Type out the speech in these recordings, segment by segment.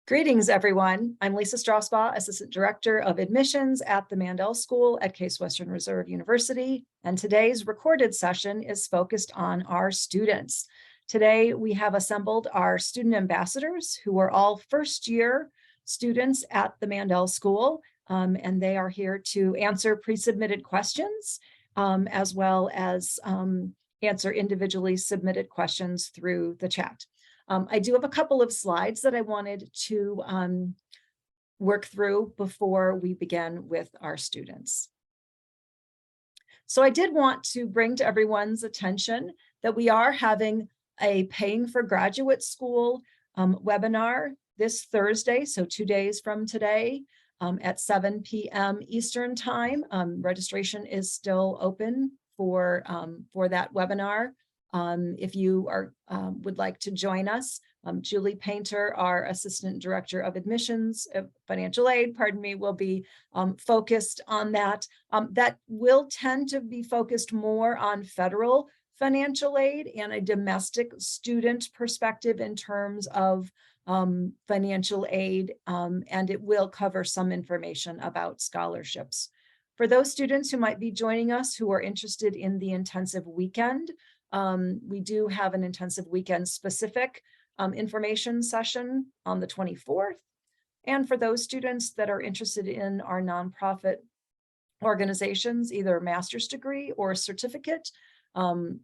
Greetings, everyone. I'm Lisa Strasbaugh, Assistant Director of Admissions at the Mandel School at Case Western Reserve University, and today's recorded session is focused on our students. Today, we have assembled our student ambassadors who are all first-year students at the Mandel School, and they are here to answer pre-submitted questions, as well as answer individually submitted questions through the chat. I do have a couple of slides that I wanted to work through before we begin with our students. So I did want to bring to everyone's attention that we are having a Paying for Graduate School webinar this Thursday, so 2 days from today at 7 p.m. Eastern Time. Registration is still open for that webinar. If you would like to join us, Julie Painter, our Assistant Director of Admissions, Financial Aid, will be focused on that. That will tend to be focused more on federal financial aid and a domestic student perspective in terms of financial aid, and it will cover some information about scholarships. For those students who might be joining us who are interested in the intensive weekend, we do have an intensive weekend specific information session on the 24th. And for those students that are interested in our nonprofit organizations, either a master's degree or a certificate,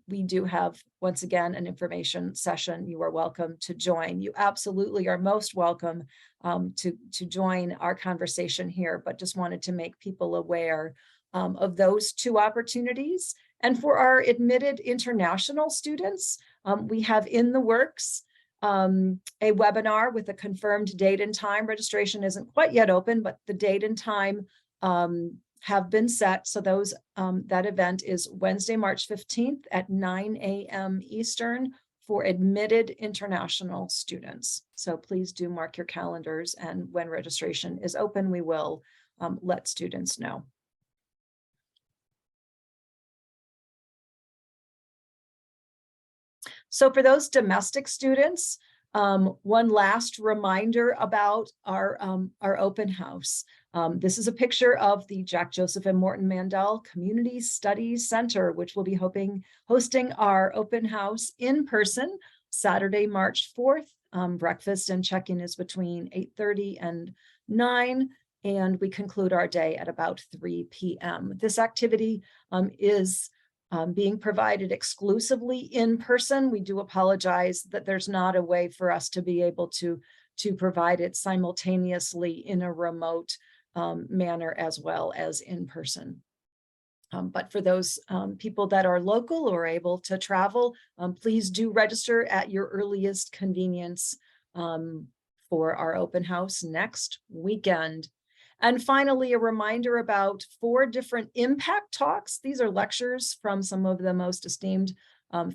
we do have, once again, an information session. You are welcome to join. You absolutely are most welcome to join our conversation here, but just wanted to make people aware of those two opportunities. And for our admitted international students, we have in the works a webinar with a confirmed date and time. Registration isn't quite yet open, but the date and time have been set. So those that event is Wednesday, March 15th at 9 a.m. Eastern for admitted international students. So please do mark your calendars, and when registration is open, we will let students know. So for those domestic students, one last reminder about our open house. This is a picture of the Jack Joseph and Morton Mandel Community Studies Center, which will be hosting our open house in person Saturday, March 4th. Breakfast and check-in is between 8:30 and 9, and we conclude our day at about 3 p.m. This activity is being provided exclusively in person. We do apologize that there's not a way for us to be able to provide it simultaneously in a remote manner as well as in person. But for those people that are local or able to travel, please do register at your earliest convenience for our open house next weekend. And finally, a reminder about 4 different impact talks. These are lectures from some of the most esteemed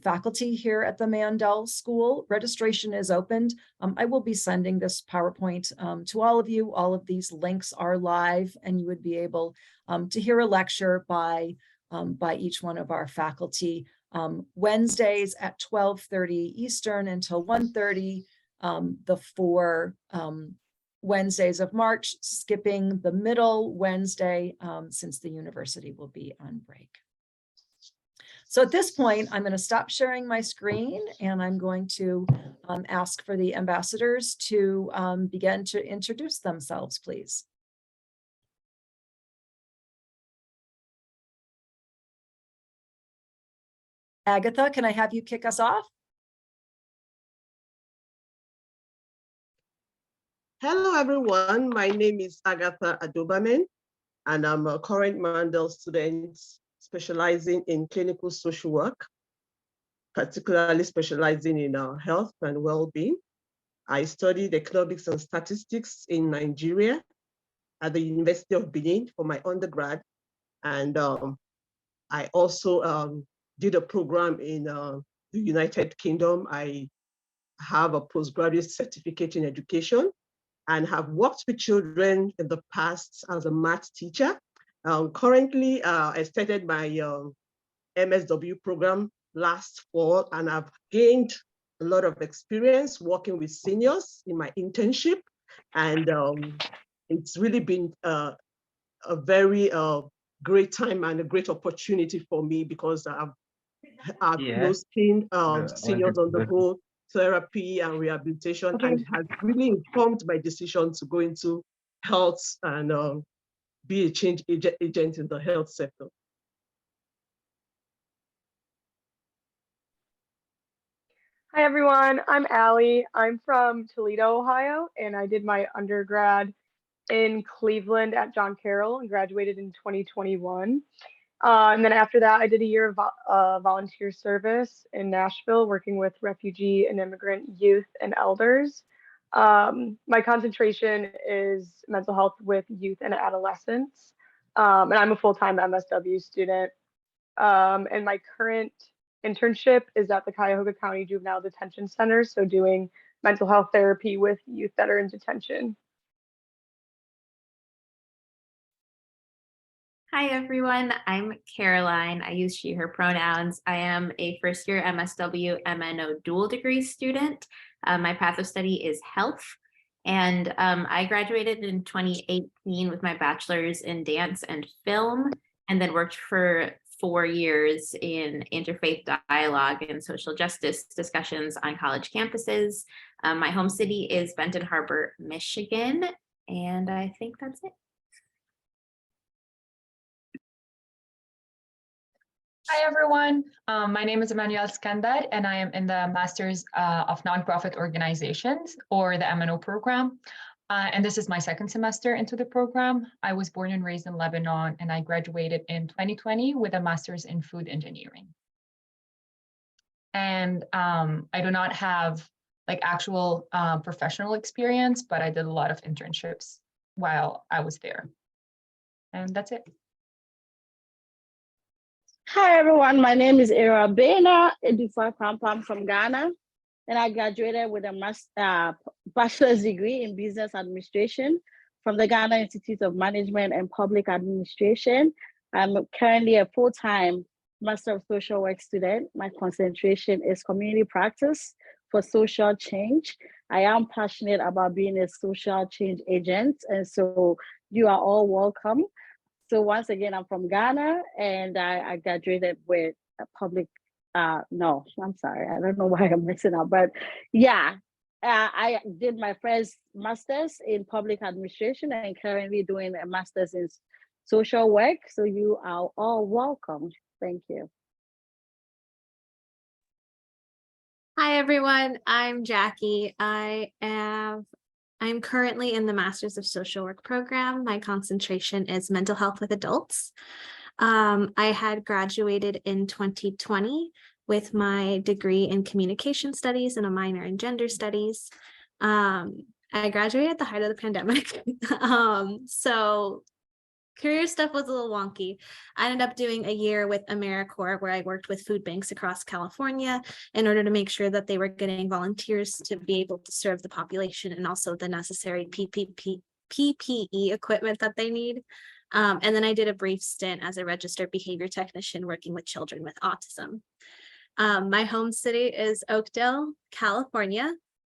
faculty here at the Mandel School. Registration is opened. I will be sending this PowerPoint to all of you. All of these links are live, and you would be able to hear a lecture by each one of our faculty. Wednesdays at 12:30 Eastern until 1:30, the 4 Wednesdays of March, skipping the middle Wednesday since the university will be on break. So at this point, I'm going to stop sharing my screen, and I'm going to ask for the ambassadors to begin to introduce themselves, please. Agatha, can I have you kick us off? Hello, everyone. My name is Agatha Adobamen, and I'm a current Mandel student specializing in clinical social work, particularly specializing in health and well-being. I studied economics and statistics in Nigeria at the University of Benin for my undergrad. And I also did a program in the United Kingdom. I have a postgraduate certificate in education and have worked with children in the past as a math teacher. Currently, I started my MSW program last fall, and I've gained a lot of experience working with seniors in my internship. And it's really been a very great time and a great opportunity for me, because I've seen seniors undergo therapy and rehabilitation, and it has really informed my decision to go into health and be a change agent in the health sector. Hi everyone, I'm Allie. I'm from Toledo, Ohio, and I did my undergrad in Cleveland at John Carroll and graduated in 2021. And then after that, I did a year of volunteer service in Nashville, working with refugee and immigrant youth and elders. My concentration is mental health with youth and adolescents, and I'm a full-time MSW student. And my current internship is at the Cuyahoga County Juvenile Detention Center, so doing mental health therapy with youth that are in detention. Hi everyone, I'm Caroline. I use she, her pronouns. I am a first year MSW MNO dual degree student. My path of study is health, and I graduated in 2018 with my bachelor's in dance and film, and then worked for 4 years in interfaith dialogue and social justice discussions on college campuses. My home city is Benton Harbor, Michigan, and I think that's it. Hi, everyone. My name is Emmanuel Skandar, and I am in the Masters of Nonprofit Organizations, or the MNO program. And this is my second semester into the program. I was born and raised in Lebanon, and I graduated in 2020 with a master's in food engineering. And I do not have like actual professional experience, but I did a lot of internships while I was there. And that's it. Hi everyone, my name is Era Bena Edufo Pampam from Ghana, and I graduated with a bachelor's degree in business administration from the Ghana Institute of Management and Public Administration. I'm currently a full-time Master of Social Work student. My concentration is community practice for social change. I am passionate about being a social change agent, and so you are all welcome. So once again, I'm from Ghana, and I graduated with a public, no, I'm sorry. I don't know why I'm mixing up, but yeah, I did my first master's in public administration and currently doing a master's in social work. So you are all welcome. Thank you. Hi everyone, I'm Jackie. I'm currently in the Masters of Social Work program. My concentration is mental health with adults. I had graduated in 2020 with my degree in communication studies and a minor in gender studies. I graduated at the height of the pandemic. So career stuff was a little wonky. I ended up doing a year with AmeriCorps where I worked with food banks across California in order to make sure that they were getting volunteers to be able to serve the population and also the necessary PPE equipment that they need. And then I did a brief stint as a registered behavior technician working with children with autism. My home city is Oakdale, California.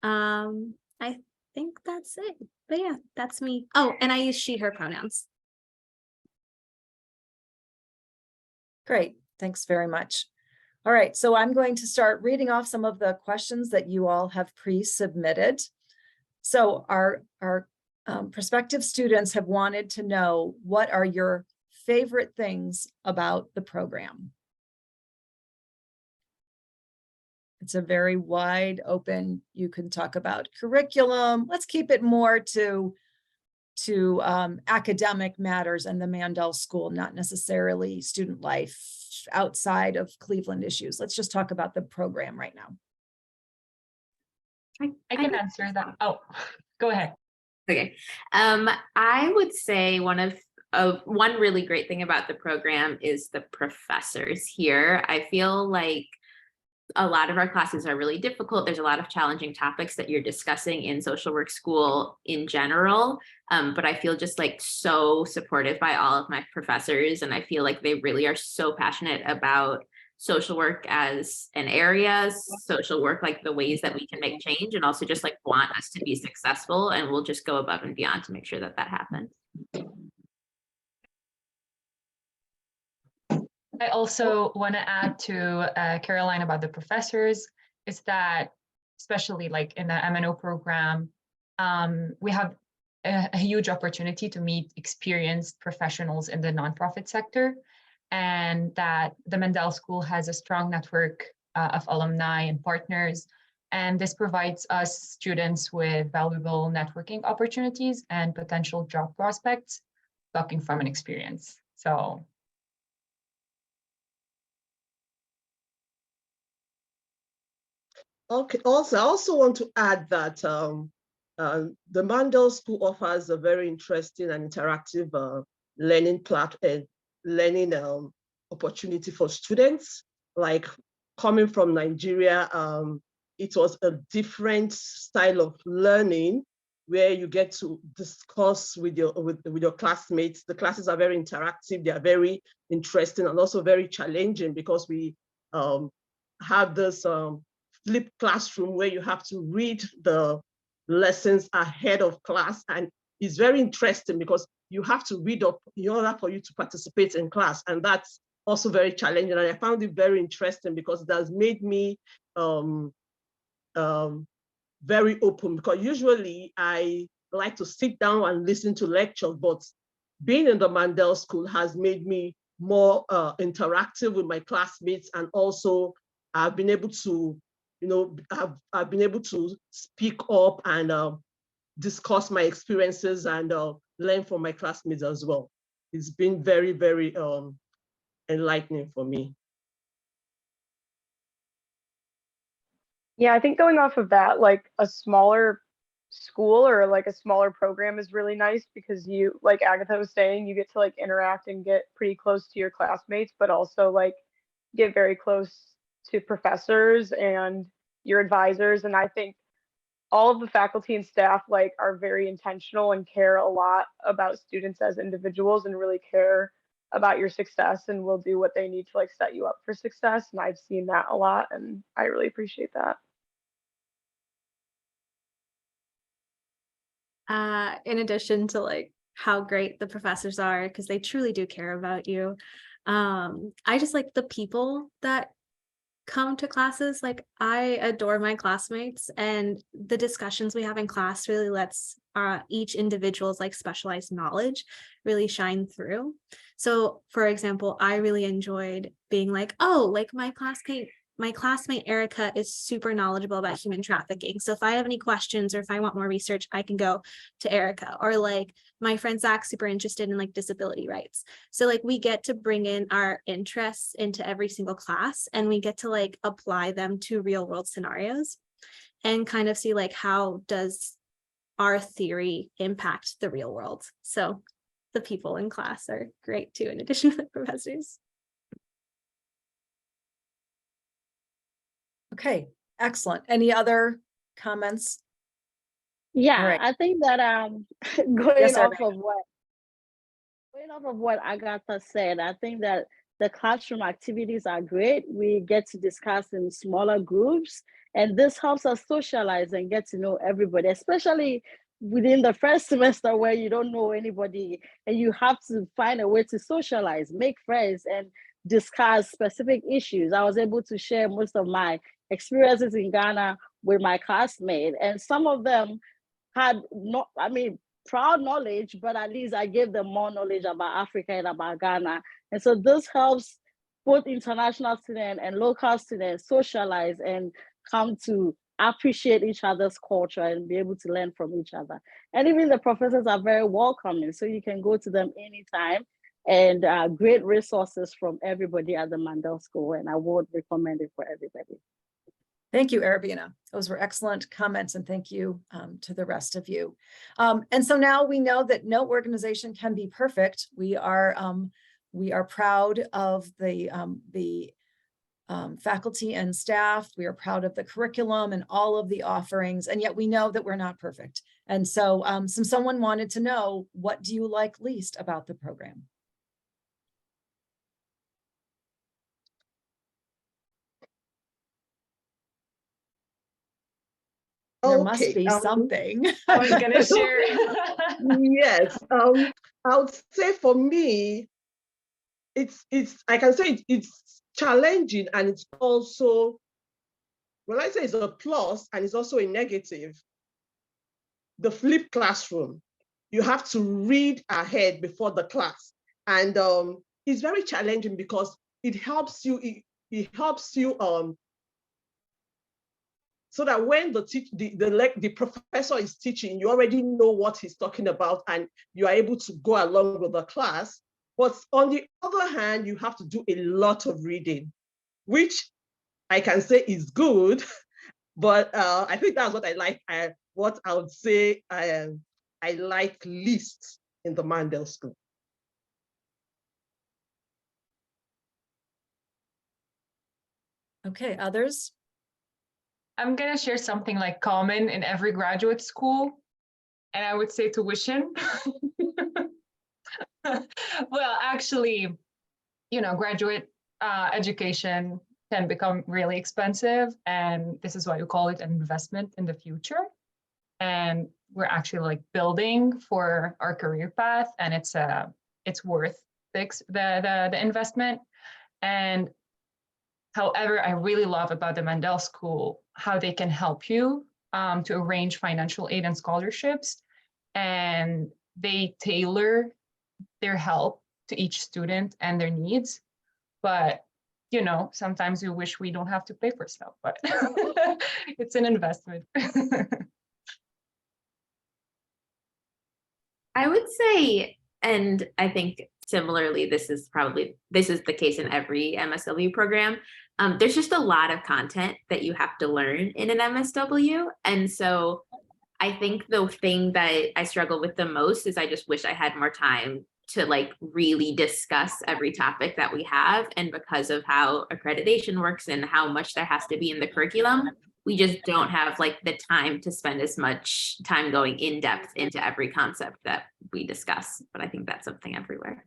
I think that's it. But yeah, that's me. Oh, and I use she, her pronouns. Great, thanks very much. All right, so I'm going to start reading off some of the questions that you all have pre-submitted. So our prospective students have wanted to know, what are your favorite things about the program? It's a very wide open, you can talk about curriculum. Let's keep it more to academic matters and the Mandel School, not necessarily student life outside of Cleveland issues. Let's just talk about the program right now. I can answer that. Oh, go ahead. Okay. I would say one really great thing about the program is the professors here. I feel like a lot of our classes are really difficult. There's a lot of challenging topics that you're discussing in social work school in general. But I feel just like so supported by all of my professors. And I feel like they really are so passionate about social work as an area, social work like the ways that we can make change, and also just like want us to be successful, and we'll just go above and beyond to make sure that that happens. I also want to add to Caroline about the professors, is that especially like in the MNO program, we have a huge opportunity to meet experienced professionals in the nonprofit sector, and that the Mandel School has a strong network of alumni and partners. And this provides us students with valuable networking opportunities and potential job prospects, talking from an experience. So okay, I also want to add that the Mandel School offers a very interesting and interactive learning opportunity for students. Like coming from Nigeria, it was a different style of learning where you get to discuss with your classmates. The classes are very interactive, they are very interesting and also very challenging, because we have this flipped classroom where you have to read the lessons ahead of class, and it's very interesting because you have to read up in order for you to participate in class, and that's also very challenging. And I found it very interesting because it has made me very open, because usually I like to sit down and listen to lectures, but being in the Mandel School has made me more interactive with my classmates, and also I've been able to, I've been able to speak up and discuss my experiences and learn from my classmates as well. It's been very, very enlightening for me. Yeah, I think going off of that, like a smaller school or like a smaller program is really nice, because you, like Agatha was saying, you get to like interact and get pretty close to your classmates, but also like get very close to professors and your advisors. And I think all of the faculty and staff like are very intentional and care a lot about students as individuals and really care about your success and will do what they need to like set you up for success. And I've seen that a lot, and I really appreciate that. In addition to like how great the professors are, because they truly do care about you. I just like the people that come to classes. Like I adore my classmates, and the discussions we have in class really lets each individual's like specialized knowledge really shine through. So for example, I really enjoyed being like, oh, like my classmate Erica is super knowledgeable about human trafficking. So if I have any questions or if I want more research, I can go to Erica. Or like my friend Zach's super interested in like disability rights. So like we get to bring in our interests into every single class, and we get to like apply them to real world scenarios and kind of see like how does our theory impact the real world. So the people in class are great too, in addition to the professors. Okay, excellent. Any other comments? Yeah, right. I think that going Yes, off of what Agatha said, I think that the classroom activities are great. We get to discuss in smaller groups, and this helps us socialize and get to know everybody, especially within the first semester where you don't know anybody and you have to find a way to socialize, make friends, and discuss specific issues. I was able to share most of my experiences in Ghana with my classmate, and some of them had not, proud knowledge, but at least I gave them more knowledge about Africa and about Ghana. And so this helps both international students and local students socialize and come to appreciate each other's culture and be able to learn from each other. And even the professors are very welcoming, so you can go to them anytime, and great resources from everybody at the Mandel School, and I would recommend it for everybody. Thank you, Arabina. Those were excellent comments, and thank you to the rest of you. And so now we know that no organization can be perfect. We are proud of the faculty and staff. We are proud of the curriculum and all of the offerings, and yet we know that we're not perfect. And so someone wanted to know, what do you like least about the program? There must Okay, be something. I was gonna share. yes, I would say for me, I can say it's challenging, and it's also, when I say it's a plus and it's also a negative, the flipped classroom. You have to read ahead before the class. And it's very challenging because it helps you, it helps you so that when the professor is teaching, you already know what he's talking about and you are able to go along with the class. But on the other hand, you have to do a lot of reading, which I can say is good, but I think that's what I like. What I would say I like least in the Mandel School. Okay, others? I'm gonna share something like common in every graduate school, and I would say tuition. Well, actually, graduate education can become really expensive, and this is why we call it an investment in the future. And we're actually like building for our career path, and it's worth the investment. And however, I really love about the Mandel School how they can help you to arrange financial aid and scholarships, and they tailor their help to each student and their needs. But sometimes we wish we don't have to pay for stuff, but it's an investment. I would say, and I think similarly, this is the case in every MSW program. There's just a lot of content that you have to learn in an MSW. And so I think the thing that I struggle with the most is I just wish I had more time to like really discuss every topic that we have. And because of how accreditation works and how much there has to be in the curriculum, we just don't have like the time to spend as much time going in depth into every concept that we discuss. But I think that's something everywhere.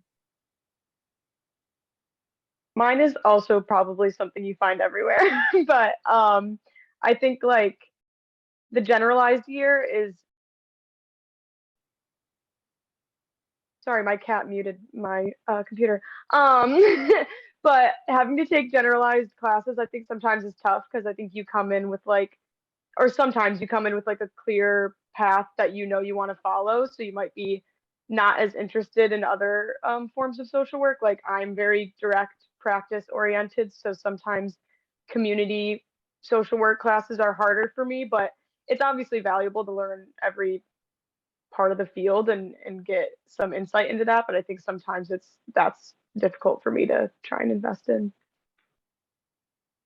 Mine is also probably something you find everywhere, but I think like the generalized year is, sorry, my cat muted my computer. But having to take generalized classes, I think sometimes is tough because I think you come in with like, or sometimes you come in with like a clear path that you want to follow. So you might be not as interested in other forms of social work. Like I'm very direct practice oriented. So sometimes community social work classes are harder for me, but it's obviously valuable to learn every part of the field and get some insight into that. But I think sometimes that's difficult for me to try and invest in.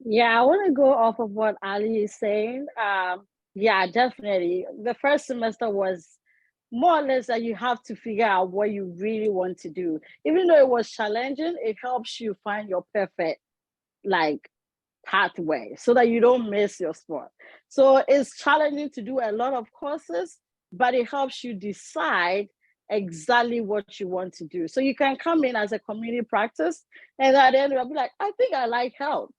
Yeah, I want to go off of what Ali is saying. Yeah, definitely. The first semester was more or less that you have to figure out what you really want to do. Even though it was challenging, it helps you find your perfect like pathway so that you don't miss your spot. So it's challenging to do a lot of courses, but it helps you decide exactly what you want to do. So you can come in as a community practice, and at the end you'll be like, I think I like health.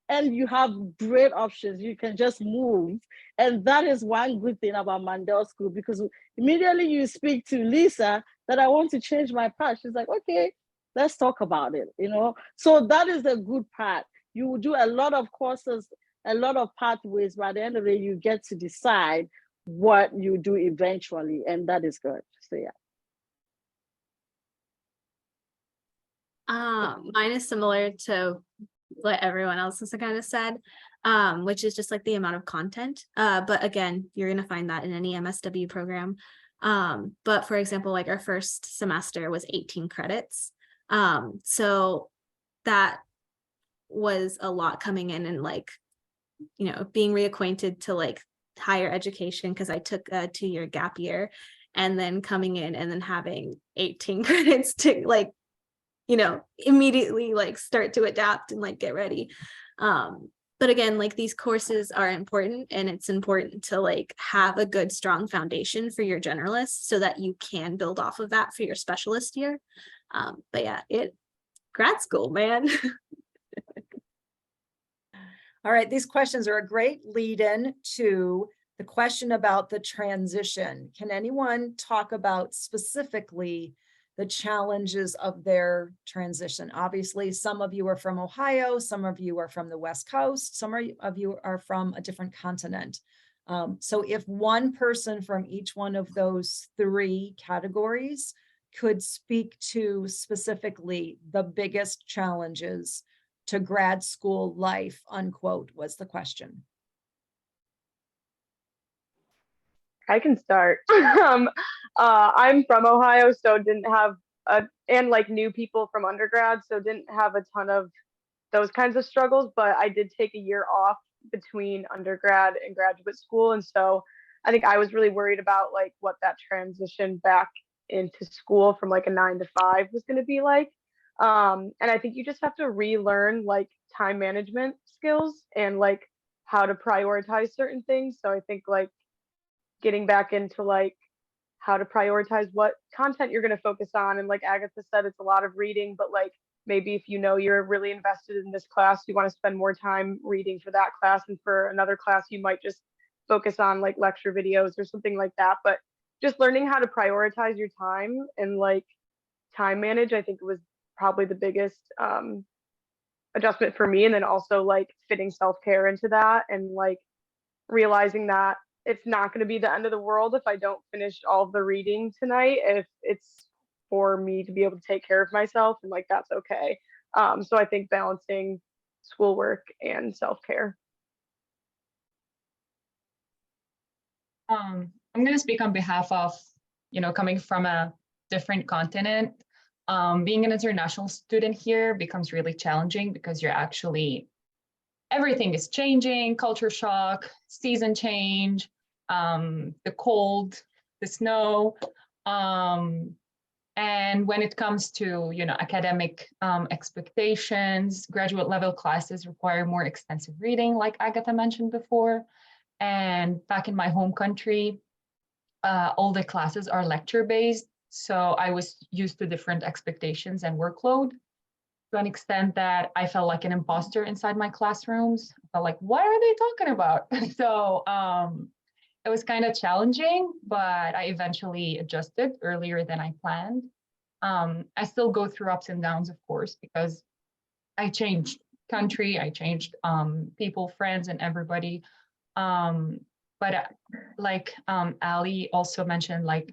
And you have great options. You can just move. And that is one good thing about Mandel School, because immediately you speak to Lisa that I want to change my path. She's like, okay, let's talk about it, So that is the good part. You will do a lot of courses, a lot of pathways, but at the end of the day, you get to decide what you do eventually. And that is good. So yeah. Mine is similar to what everyone else has kind of said, which is just like the amount of content. But again, you're going to find that in any MSW program. But for example, like our first semester was 18 credits. So that was a lot coming in and like, being reacquainted to like higher education, because I took a 2-year gap year, and then coming in and then having 18 credits to like, immediately like start to adapt and like get ready. But again, like these courses are important, and it's important to like have a good, strong foundation for your generalist so that you can build off of that for your specialist year. But yeah, grad school, man. All right, these questions are a great lead-in to the question about the transition. Can anyone talk about specifically the challenges of their transition? Obviously, some of you are from Ohio, some of you are from the West Coast, some of you are from a different continent. So if one person from each one of those three categories could speak to specifically the biggest challenges to grad school life, unquote, was the question. I can start. I'm from Ohio, so didn't have and like new people from undergrad, so didn't have a ton of those kinds of struggles, but I did take a year off between undergrad and graduate school. And so I think I was really worried about like what that transition back into school from like a 9 to 5 was going to be like. And I think you just have to relearn like time management skills and like how to prioritize certain things. So I think like getting back into like how to prioritize what content you're going to focus on. And like Agatha said, it's a lot of reading, but like maybe if you know you're really invested in this class, you want to spend more time reading for that class, and for another class, you might just focus on like lecture videos or something like that. But just learning how to prioritize your time and like time manage, I think was probably the biggest adjustment for me. And then also like fitting self-care into that and like realizing that it's not going to be the end of the world if I don't finish all of the reading tonight, if it's for me to be able to take care of myself, and like that's okay. So I think balancing schoolwork and self-care. I'm going to speak on behalf of, coming from a different continent. Being an international student here becomes really challenging because everything is changing, culture shock, season change, the cold, the snow. And when it comes to, academic expectations, graduate level classes require more extensive reading, like Agatha mentioned before. And back in my home country, all the classes are lecture-based. So I was used to different expectations and workload to an extent that I felt like an imposter inside my classrooms. I felt like, what are they talking about? So it was kind of challenging, but I eventually adjusted earlier than I planned. I still go through ups and downs, of course, because I changed country, I changed people, friends, and everybody. But like Ali also mentioned, like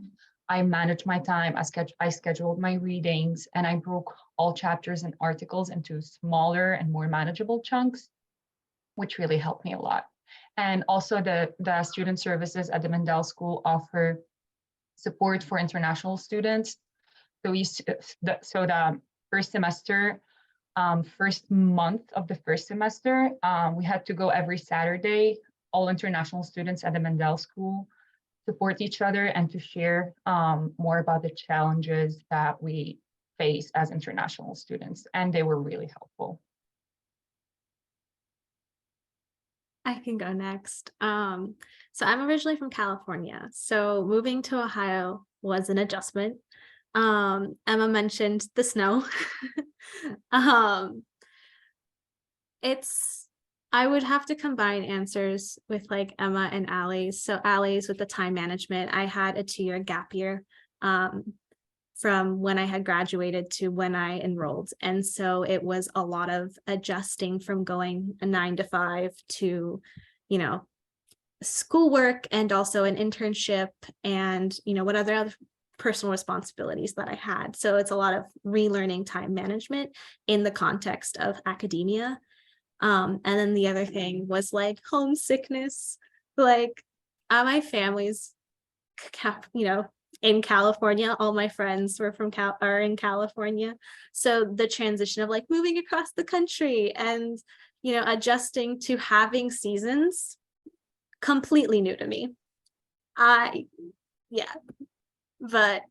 I managed my time, I scheduled my readings, and I broke all chapters and articles into smaller and more manageable chunks, which really helped me a lot. And also the student services at the Mandel School offer support for international students. So the first semester, first month of the first semester, we had to go every Saturday, all international students at the Mandel School, support each other and to share more about the challenges that we face as international students. And they were really helpful. I can go next. So I'm originally from California. So moving to Ohio was an adjustment. Emma mentioned the snow. I would have to combine answers with like Emma and Allie's. So Allie's with the time management. I had a 2-year gap year from when I had graduated to when I enrolled. And so it was a lot of adjusting from going a 9 to 5 to, schoolwork and also an internship and, what other personal responsibilities that I had. So it's a lot of relearning time management in the context of academia. And then the other thing was like homesickness, like my family's, in California, all my friends were are in California. So the transition of like moving across the country and, adjusting to having seasons, completely new to me. But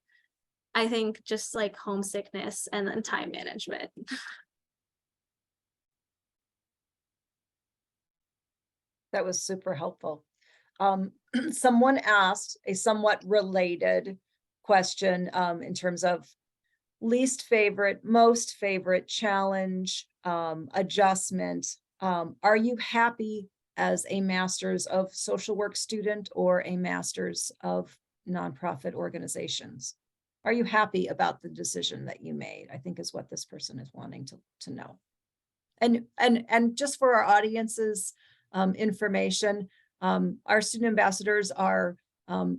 I think just like homesickness and then time management. That was super helpful. Someone asked a somewhat related question in terms of least favorite, most favorite, challenge, adjustment. Are you happy as a master's of social work student or a master's of nonprofit organizations? Are you happy about the decision that you made? I think is what this person is wanting to know. And just for our audience's information, our student ambassadors are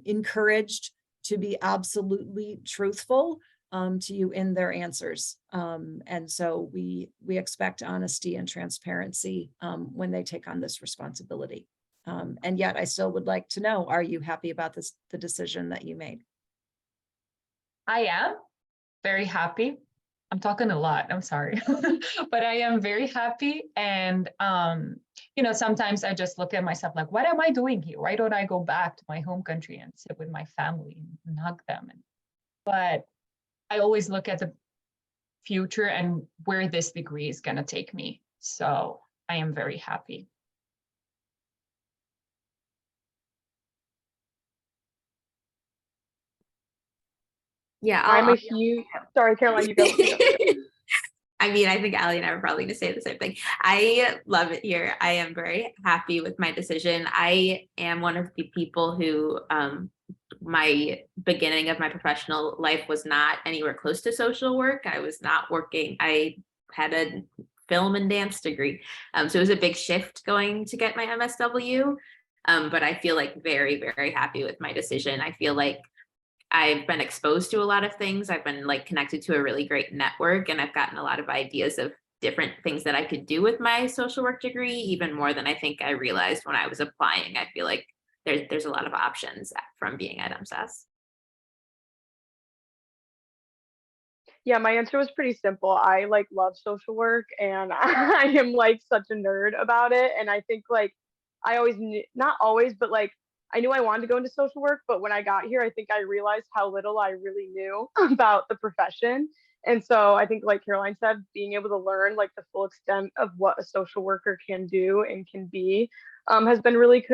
encouraged to be absolutely truthful to you in their answers. And so we expect honesty and transparency when they take on this responsibility. And yet I still would like to know, are you happy about the decision that you made? I am very happy. I'm talking a lot, I'm sorry, but I am very happy. And, sometimes I just look at myself like, what am I doing here? Why don't I go back to my home country and sit with my family and hug them? But I always look at the future and where this degree is going to take me. So I am very happy. Yeah, I'm a huge, sorry, Caroline, you go. I mean, I think Allie and I are probably going to say the same thing. I love it here. I am very happy with my decision. I am one of the people who, my beginning of my professional life was not anywhere close to social work. I was not working. I had a film and dance degree. So it was a big shift going to get my MSW. But I feel like very, very happy with my decision. I feel like I've been exposed to a lot of things. I've been like connected to a really great network, and I've gotten a lot of ideas of different things that I could do with my social work degree, even more than I think I realized when I was applying. I feel like there's a lot of options from being at MSAS. Yeah, my answer was pretty simple. I like love social work, and I am like such a nerd about it. And I think like I always knew, not always, but like I knew I wanted to go into social work, but when I got here, I think I realized how little I really knew about the profession. And so I think, like Caroline said, being able to learn like the full extent of what a social worker can do and can be has been really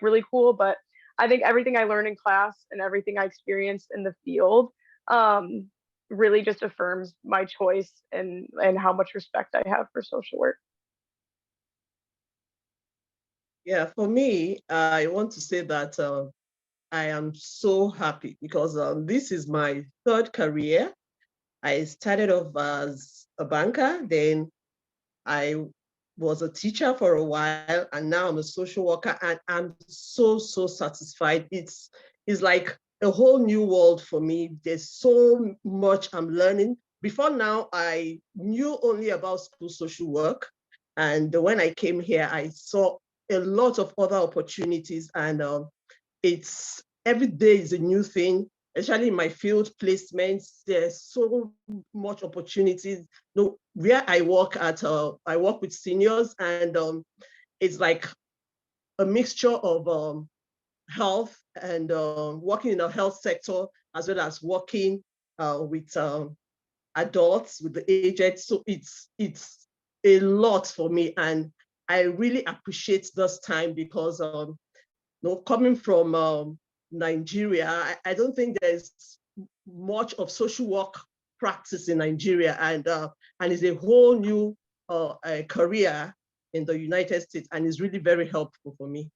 really cool. But I think everything I learned in class and everything I experienced in the field really just affirms my choice and how much respect I have for social work. Yeah, for me, I want to say that I am so happy because this is my third career. I started off as a banker, then I was a teacher for a while, and now I'm a social worker, and I'm so satisfied. It's like a whole new world for me. There's so much I'm learning. Before now, I knew only about school social work, and when I came here, I saw a lot of other opportunities, and it's every day is a new thing. Especially in my field placements, there's so much opportunities. No, where I work at, I work with seniors, and it's like a mixture of health and working in the health sector, as well as working with adults, with the aged. So it's a lot for me, and I really appreciate this time because coming from Nigeria, I don't think there's much of social work practice in Nigeria, and it's a whole new career in the United States, and it's really very helpful for me.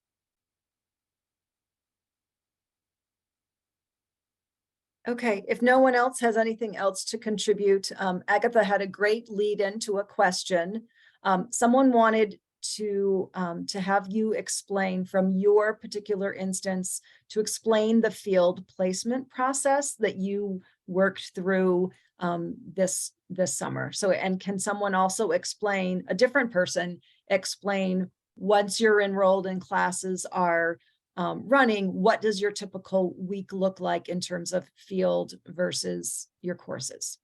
Okay, if no one else has anything else to contribute, Agatha had a great lead into a question. Someone wanted to have you explain from your particular instance, to explain the field placement process that you worked through this summer. So, and can someone also explain, a different person explain, once you're enrolled and classes are running, what does your typical week look like in terms of field versus your courses?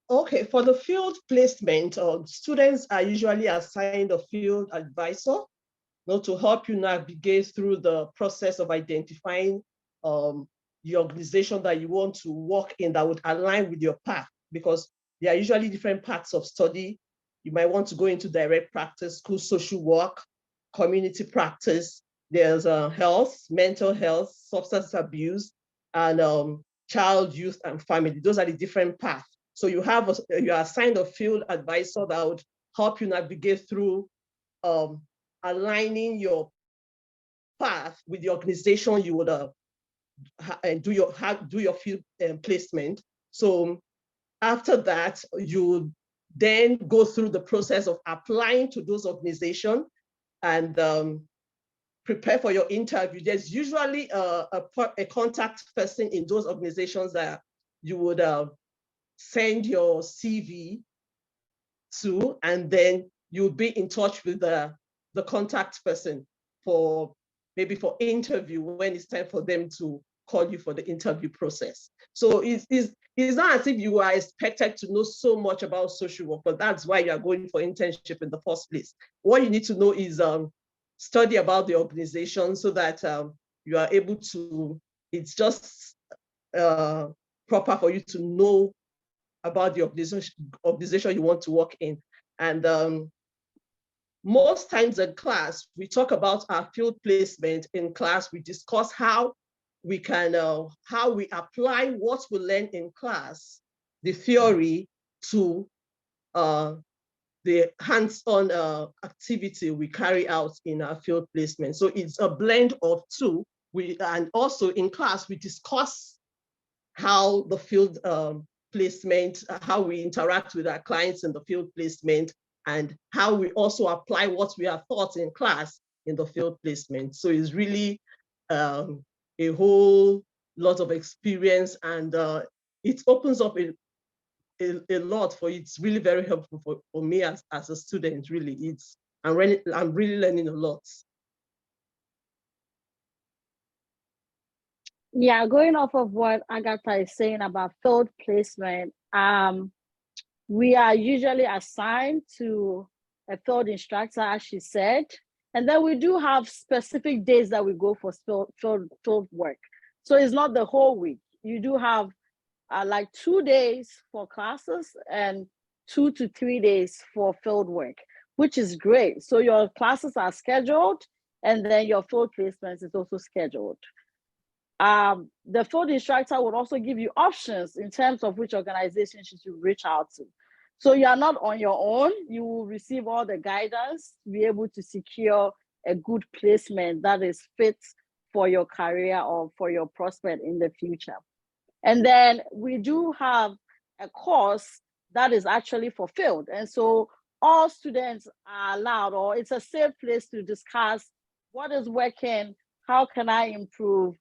Okay, for the field placement, students are usually assigned a field advisor, to help you navigate through the process of identifying the organization that you want to work in that would align with your path, because there are usually different paths of study. You might want to go into direct practice, school social work, community practice. There's health, mental health, substance abuse, and child, youth, and family. Those are the different paths. So you are assigned a field advisor that would help you navigate through aligning your path with the organization you would do your field placement. So after that, you then go through the process of applying to those organizations and prepare for your interview. There's usually a contact person in those organizations that you would send your CV to, and then you'll be in touch with the contact person for maybe for interview when it's time for them to call you for the interview process. So it's not as if you are expected to know so much about social work, but that's why you are going for internship in the first place. What you need to know is study about the organization so that you are able to, it's just proper for you to know about the organization you want to work in. And most times in class, we talk about our field placement in class. We discuss how we can, how we apply what we learn in class, the theory, to the hands-on activity we carry out in our field placement. So it's a blend of two. And also in class, we discuss how the field placement, how we interact with our clients in the field placement, and how we also apply what we have taught in class in the field placement. So it's really a whole lot of experience, and it opens up a lot for you. It's really very helpful for me as a student, really. I'm really learning a lot. Yeah, going off of what Agatha is saying about field placement, we are usually assigned to a field instructor, as she said, and then we do have specific days that we go for field work. So it's not the whole week. You do have like 2 days for classes and 2 to 3 days for field work, which is great. So your classes are scheduled, and then your field placements is also scheduled. The field instructor would also give you options in terms of which organizations you should reach out to. So you are not on your own. You will receive all the guidance to be able to secure a good placement that is fit for your career or for your prospect in the future. And then we do have a course that is actually for field. And so all students are allowed, or it's a safe place to discuss what is working, how can I improve,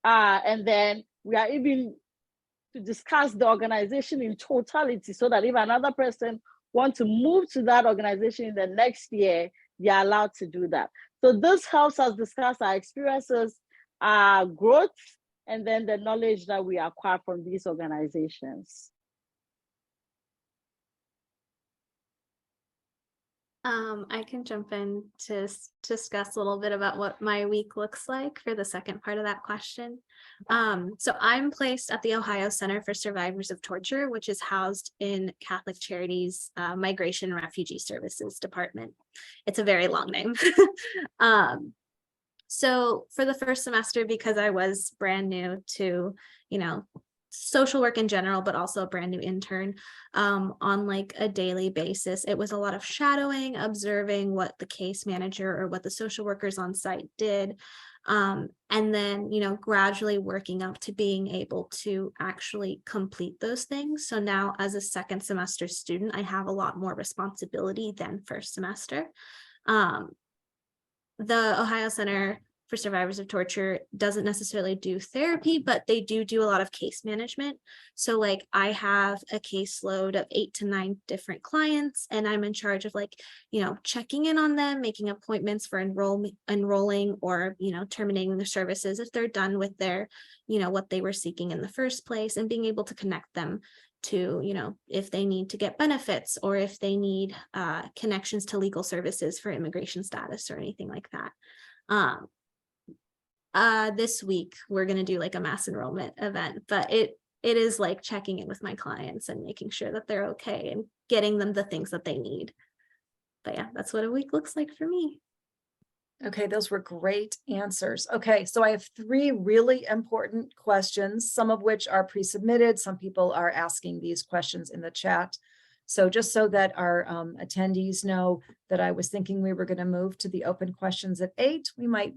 and then we are even to discuss the organization in totality, so that if another person wants to move to that organization in the next year, they are allowed to do that. So this helps us discuss our experiences, our growth, and then the knowledge that we acquire from these organizations. I can jump in to discuss a little bit about what my week looks like for the second part of that question. So I'm placed at the Ohio Center for Survivors of Torture, which is housed in Catholic Charities Migration and Refugee Services Department. It's a very long name. So for the first semester, because I was brand new to, social work in general, but also a brand new intern, on like a daily basis, it was a lot of shadowing, observing what the case manager or what the social workers on site did, and then gradually working up to being able to actually complete those things. So now as a second semester student, I have a lot more responsibility than first semester. The Ohio Center for Survivors of Torture doesn't necessarily do therapy, but they do a lot of case management. So like I have a caseload of 8 to 9 different clients, and I'm in charge of checking in on them, making appointments for enrolling or, terminating their services if they're done with their, what they were seeking in the first place, and being able to connect them to, if they need to get benefits or if they need connections to legal services for immigration status or anything like that. This week we're going to do like a mass enrollment event, but it is like checking in with my clients and making sure that they're okay and getting them the things that they need. But yeah, that's what a week looks like for me. Okay, those were great answers. Okay, so I have 3 really important questions, some of which are pre-submitted. Some people are asking these questions in the chat. So just so that our attendees know that I was thinking we were going to move to the open questions at 8, we might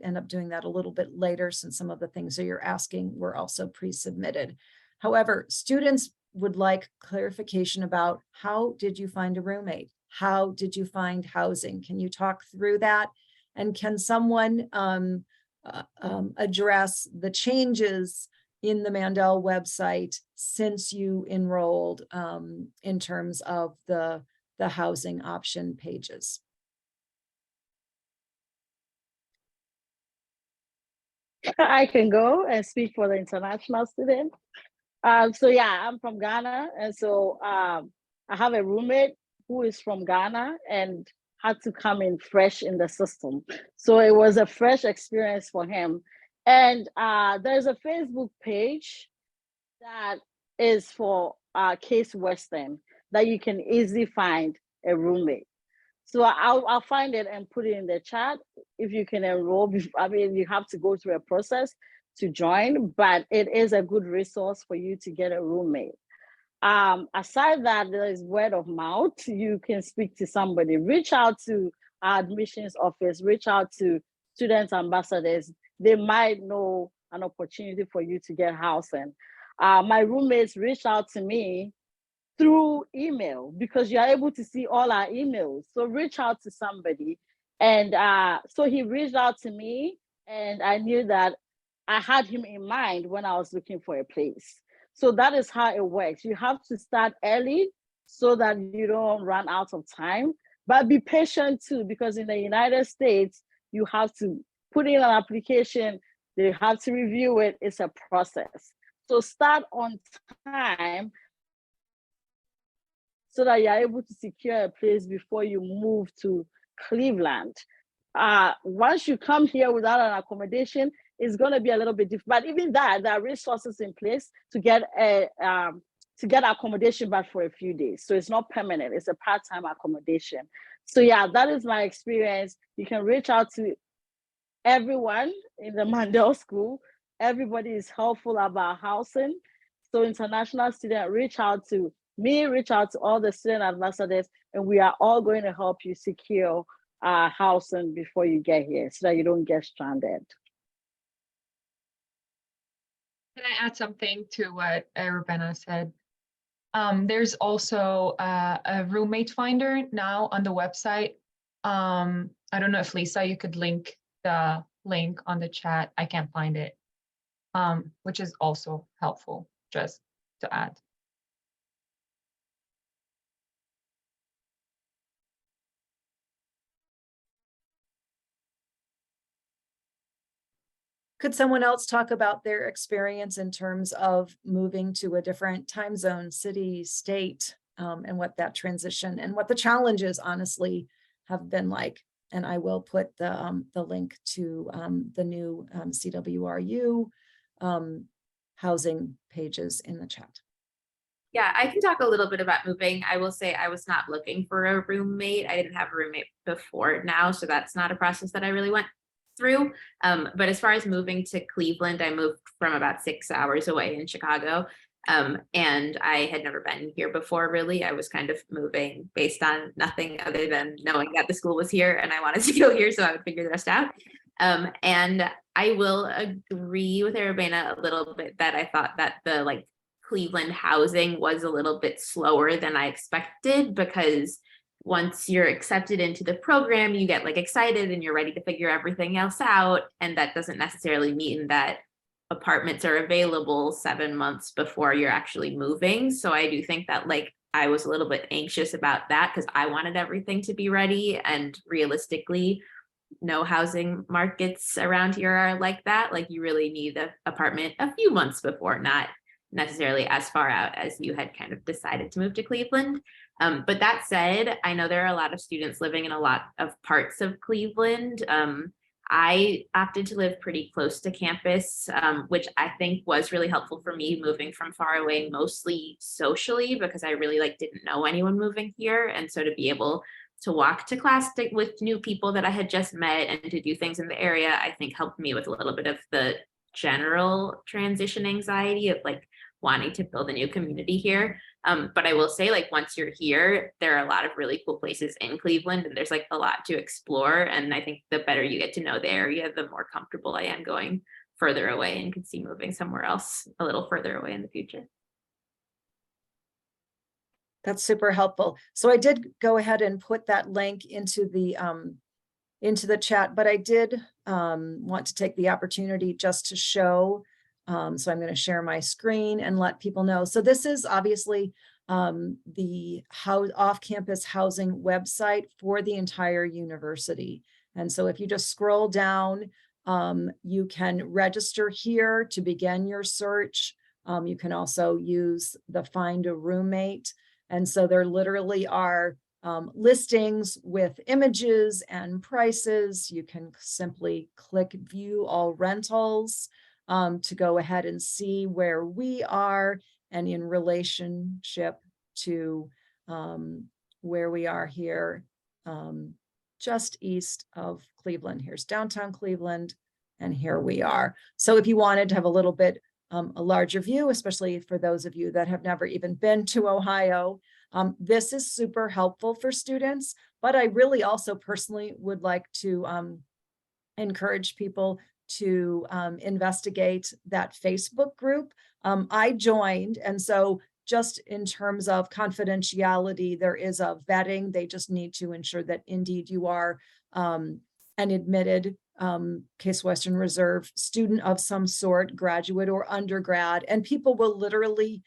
end up doing that a little bit later, since some of the things that you're asking were also pre-submitted. However, students would like clarification about, how did you find a roommate? How did you find housing? Can you talk through that? And can someone address the changes in the Mandel website since you enrolled in terms of the housing option pages? I can go and speak for the international students. So yeah, I'm from Ghana, and so I have a roommate who is from Ghana and had to come in fresh in the system. So it was a fresh experience for him. And there's a Facebook page that is for Case Western that you can easily find a roommate. So I'll find it and put it in the chat. If you can enroll, I mean, you have to go through a process to join, but it is a good resource for you to get a roommate. Aside that, there is word of mouth. You can speak to somebody, reach out to our admissions office, reach out to student ambassadors. They might know an opportunity for you to get housing. My roommates reached out to me through email because you're able to see all our emails. So reach out to somebody. And so he reached out to me, and I knew that I had him in mind when I was looking for a place. So that is how it works. You have to start early so that you don't run out of time, but be patient too, because in the United States, you have to put in an application, they have to review it, it's a process. So start on time so that you're able to secure a place before you move to Cleveland. Once you come here without an accommodation, it's going to be a little bit different. But even that, there are resources in place to get accommodation, but for a few days. So it's not permanent. It's a part-time accommodation. So yeah, that is my experience. You can reach out to everyone in the Mandel School. Everybody is helpful about housing. So international students, reach out to me, reach out to all the student ambassadors, and we are all going to help you secure housing before you get here so that you don't get stranded. Can I add something to what Rubena said? There's also a roommate finder now on the website. I don't know if Lisa, you could link the link on the chat. I can't find it, which is also helpful, just to add. Could someone else talk about their experience in terms of moving to a different time zone, city, state, and what that transition and what the challenges honestly have been like? And I will put the link to the new CWRU housing pages in the chat. Yeah, I can talk a little bit about moving. I will say I was not looking for a roommate. I didn't have a roommate before now, so that's not a process that I really went through. But as far as moving to Cleveland, I moved from about 6 hours away in Chicago. And I had never been here before, really. I was kind of moving based on nothing other than knowing that the school was here and I wanted to go here, so I would figure the rest out. And I will agree with Arabena a little bit that I thought that the Cleveland housing was a little bit slower than I expected, because once you're accepted into the program, you get excited and you're ready to figure everything else out. And that doesn't necessarily mean that apartments are available 7 months before you're actually moving. So I do think that I was a little bit anxious about that because I wanted everything to be ready, and realistically, no housing markets around here are like that. You really need an apartment a few months before, not necessarily as far out as you had kind of decided to move to Cleveland. But that said, I know there are a lot of students living in a lot of parts of Cleveland. I opted to live pretty close to campus, which I think was really helpful for me moving from far away, mostly socially, because I really didn't know anyone moving here. And so to be able to walk to class with new people that I had just met and to do things in the area, I think helped me with a little bit of the general transition anxiety of wanting to build a new community here. But I will say, like, once you're here, there are a lot of really cool places in Cleveland, and there's like a lot to explore. And I think the better you get to know the area, the more comfortable I am going further away, and could see moving somewhere else a little further away in the future. That's super helpful. So I did go ahead and put that link into the chat, but I did want to take the opportunity just to show. So I'm going to share my screen and let people know. So this is obviously the off-campus housing website for the entire university. And so if you just scroll down, you can register here to begin your search. You can also use the Find a Roommate. And so there literally are listings with images and prices. You can simply click View All Rentals to go ahead and see where we are and in relationship to where we are here, just east of Cleveland. Here's downtown Cleveland, and here we are. So if you wanted to have a little bit a larger view, especially for those of you that have never even been to Ohio, this is super helpful for students. But I really also personally would like to encourage people to investigate that Facebook group. I joined, and so just in terms of confidentiality, there is a vetting. They just need to ensure that indeed you are an admitted Case Western Reserve student of some sort, graduate or undergrad, and people will literally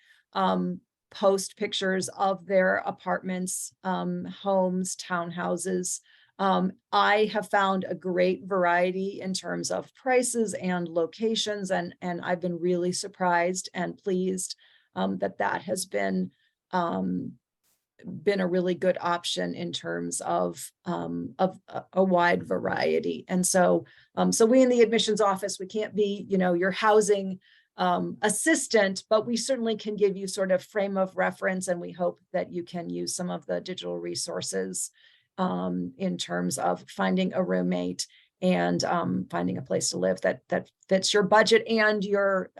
post pictures of their apartments, homes, townhouses. I have found a great variety in terms of prices and locations, and I've been really surprised and pleased that has been a really good option in terms of a wide variety. And so we in the admissions office, we can't be, your housing assistant, but we certainly can give you sort of frame of reference, and we hope that you can use some of the digital resources in terms of finding a roommate and finding a place to live that fits your budget and your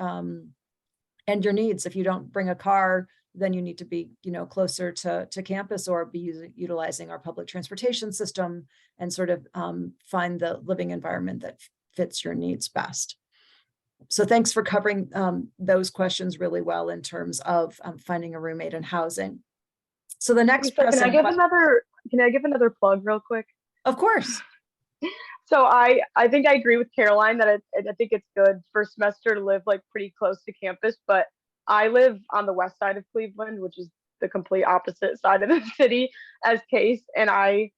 needs. If you don't bring a car, then you need to be, closer to campus, or be utilizing our public transportation system and sort of find the living environment that fits your needs best. So thanks for covering those questions really well in terms of finding a roommate and housing. So the next Can I give another plug real quick? Of course. So I think I agree with Caroline that I think it's good first semester to live like pretty close to campus, but I live on the west side of Cleveland, which is the complete opposite side of the city as Case, and I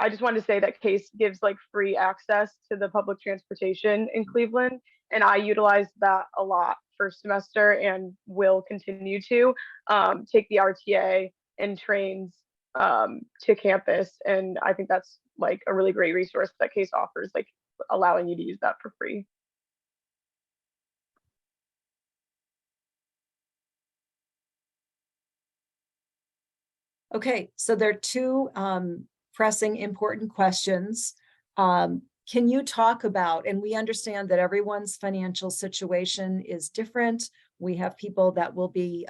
just wanted to say that Case gives like free access to the public transportation in Cleveland, and I utilized that a lot first semester and will continue to take the RTA and trains to campus, and I think that's like a really great resource that Case offers, like allowing you to use that for free. Okay, so there are two pressing important questions. Can you talk about, and we understand that everyone's financial situation is different. We have people that will be,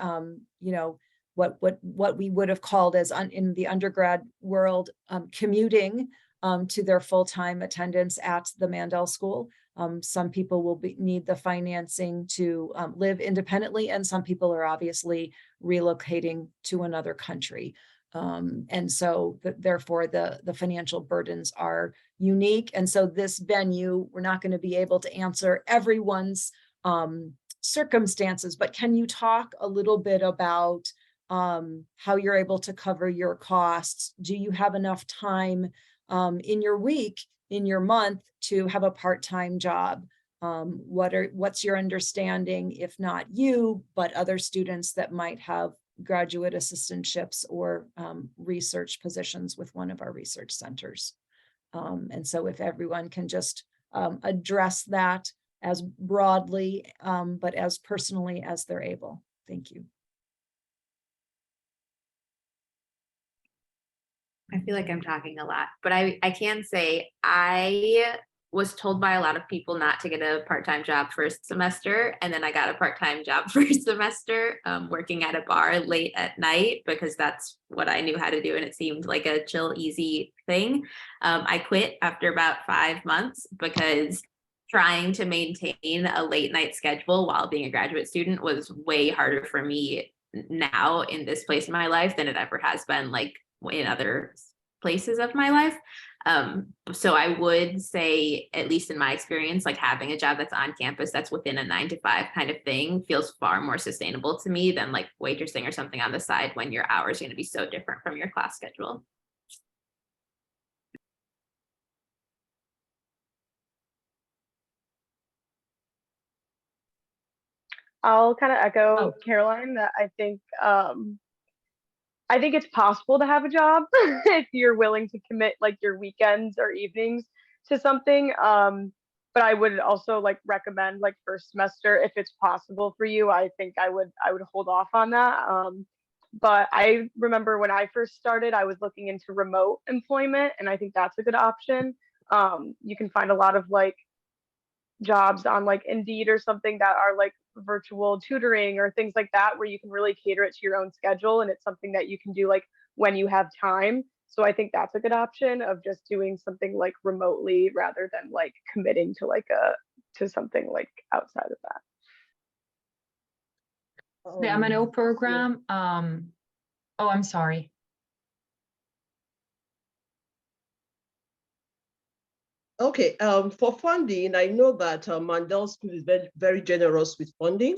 what we would have called as in the undergrad world, commuting to their full-time attendance at the Mandel School. Some people will need the financing to live independently, and some people are obviously relocating to another country. And so therefore the financial burdens are unique. And so this venue, we're not going to be able to answer everyone's circumstances, but can you talk a little bit about how you're able to cover your costs? Do you have enough time in your week, in your month, to have a part-time job? What's your understanding, if not you, but other students that might have graduate assistantships or research positions with one of our research centers? And so if everyone can just address that as broadly, but as personally as they're able. Thank you. I feel like I'm talking a lot, but I can say I was told by a lot of people not to get a part-time job first semester, and then I got a part-time job first semester, working at a bar late at night because that's what I knew how to do and it seemed like a chill, easy thing. I quit after about 5 months because trying to maintain a late night schedule while being a graduate student was way harder for me now in this place in my life than it ever has been like in other places of my life. So I would say, at least in my experience, like having a job that's on campus that's within a 9 to 5 kind of thing feels far more sustainable to me than like waitressing or something on the side when your hours are going to be so different from your class schedule. I'll kind of echo Caroline that I think it's possible to have a job if you're willing to commit like your weekends or evenings to something. But I would also like recommend like first semester if it's possible for you. I think I would hold off on that. But I remember when I first started, I was looking into remote employment, and I think that's a good option. You can find a lot of like jobs on like Indeed or something that are like virtual tutoring or things like that, where you can really cater it to your own schedule, and it's something that you can do like when you have time. So I think that's a good option of just doing something like remotely rather than like committing to like to something like outside of that. The M&O program, oh, I'm sorry. Okay, for funding, I know that Mandel School is very, very generous with funding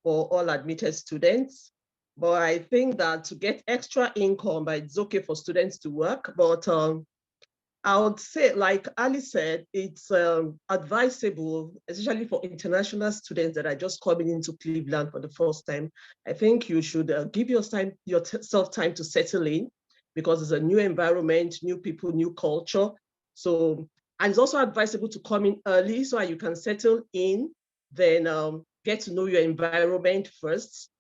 for all admitted students. But I think that to get extra income, it's okay for students to work. But I would say, like Ali said, it's advisable, especially for international students that are just coming into Cleveland for the first time. I think you should give yourself time to settle in, because it's a new environment, new people, new culture. So, and it's also advisable to come in early so that you can settle in, then get to know your environment first.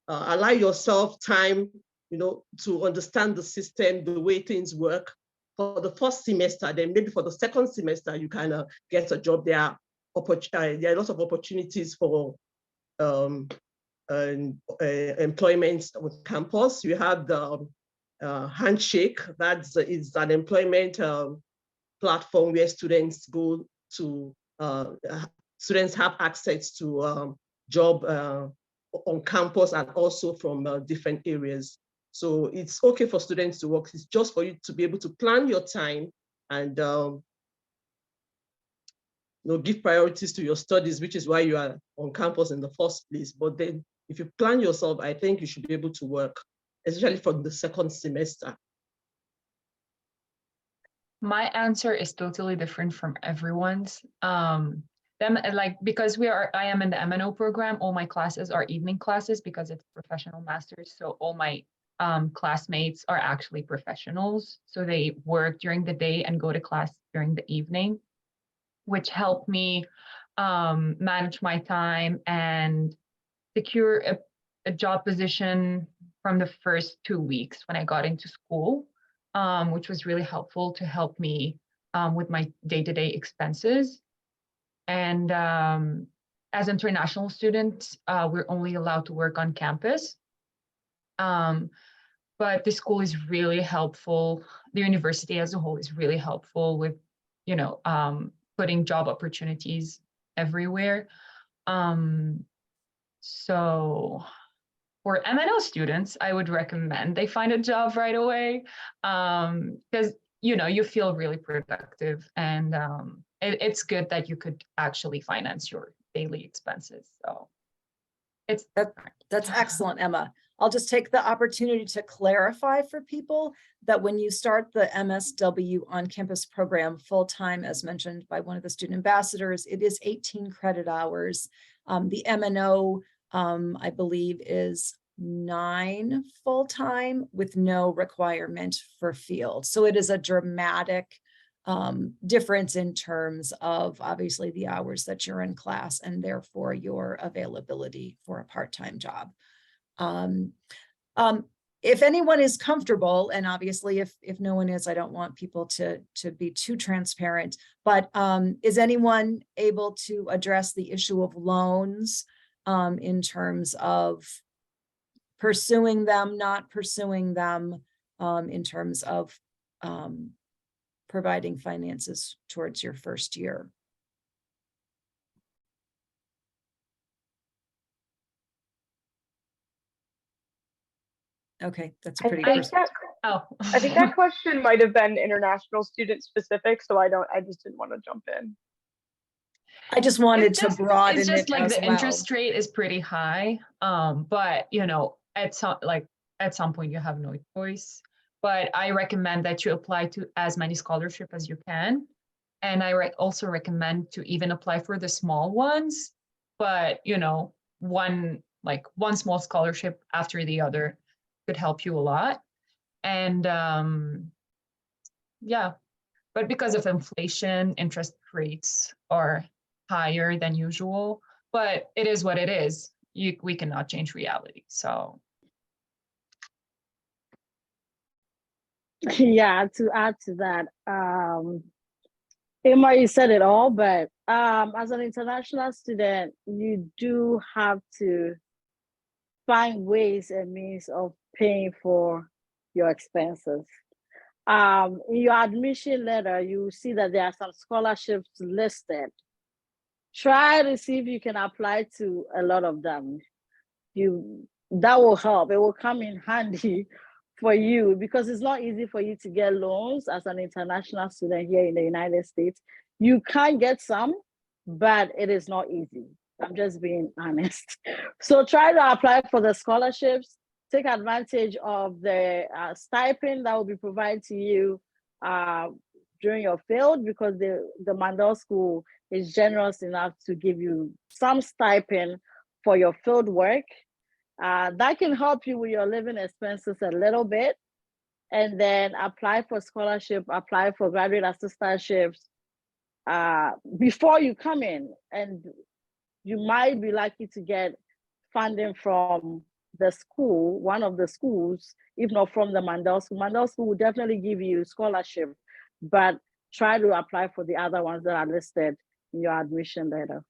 Allow yourself time, to understand the system, the way things work for the first semester. Then maybe for the second semester, you kind of get a job. There are lots of opportunities for employment on campus. You have the Handshake, is an employment platform where students go to, students have access to job on campus and also from different areas. So it's okay for students to work. It's just for you to be able to plan your time and give priorities to your studies, which is why you are on campus in the first place. But then if you plan yourself, I think you should be able to work, especially from the second semester. My answer is totally different from everyone's. Because I am in the M&O program, all my classes are evening classes because it's professional masters. So all my classmates are actually professionals. So they work during the day and go to class during the evening, which helped me manage my time and secure a job position from the first 2 weeks when I got into school, which was really helpful to help me with my day-to-day expenses. And as international students, we're only allowed to work on campus. But the school is really helpful. The university as a whole is really helpful with, putting job opportunities everywhere. So for M&O students, I would recommend they find a job right away, because you feel really productive, and it's good that you could actually finance your daily expenses. So that's excellent, Emma. I'll just take the opportunity to clarify for people that when you start the MSW on-campus program full-time, as mentioned by one of the student ambassadors, it is 18 credit hours. The M&O, I believe, is 9 full-time with no requirement for field. So it is a dramatic difference in terms of obviously the hours that you're in class and therefore your availability for a part-time job. if anyone is comfortable, and obviously if no one is, I don't want people to be too transparent, but is anyone able to address the issue of loans in terms of pursuing them, not pursuing them, in terms of providing finances towards your first year? Okay, that's a pretty I think that, Oh, I think that question might have been international student specific, so I just didn't want to jump in. I just wanted it's to just, broaden it's just it like as the well. interest rate is pretty high. But you know, at some point you have no choice. But I recommend that you apply to as many scholarships as you can. And I also recommend to even apply for the small ones. But you know, one small scholarship after the other could help you a lot. And yeah, but because of inflation, interest rates are higher than usual, but it is what it is. We cannot change reality. So Yeah, to add to that, Emma, you said it all, but as an international student, you do have to find ways and means of paying for your expenses. In your admission letter, you see that there are some scholarships listed. Try to see if you can apply to a lot of them. That will help. It will come in handy for you because it's not easy for you to get loans as an international student here in the United States. You can get some, but it is not easy. I'm just being honest. So try to apply for the scholarships. Take advantage of the stipend that will be provided to you during your field because the Mandel School is generous enough to give you some stipend for your field work. That can help you with your living expenses a little bit. And then apply for scholarship, apply for graduate assistantships before you come in. And you might be lucky to get funding from the school, one of the schools, if not from the Mandel School. Mandel School will definitely give you scholarship, but try to apply for the other ones that are listed in your admission letter.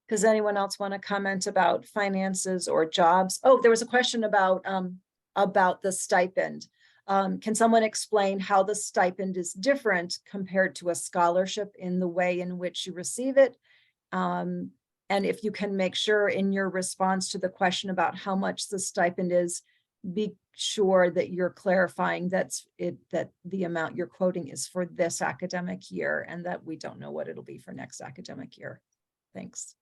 Does anyone else want to comment about finances or jobs? Oh, there was a question about the stipend. Can someone explain how the stipend is different compared to a scholarship in the way in which you receive it? And if you can make sure in your response to the question about how much the stipend is, be sure that you're clarifying that the amount you're quoting is for this academic year and that we don't know what it'll be for next academic year. Thanks.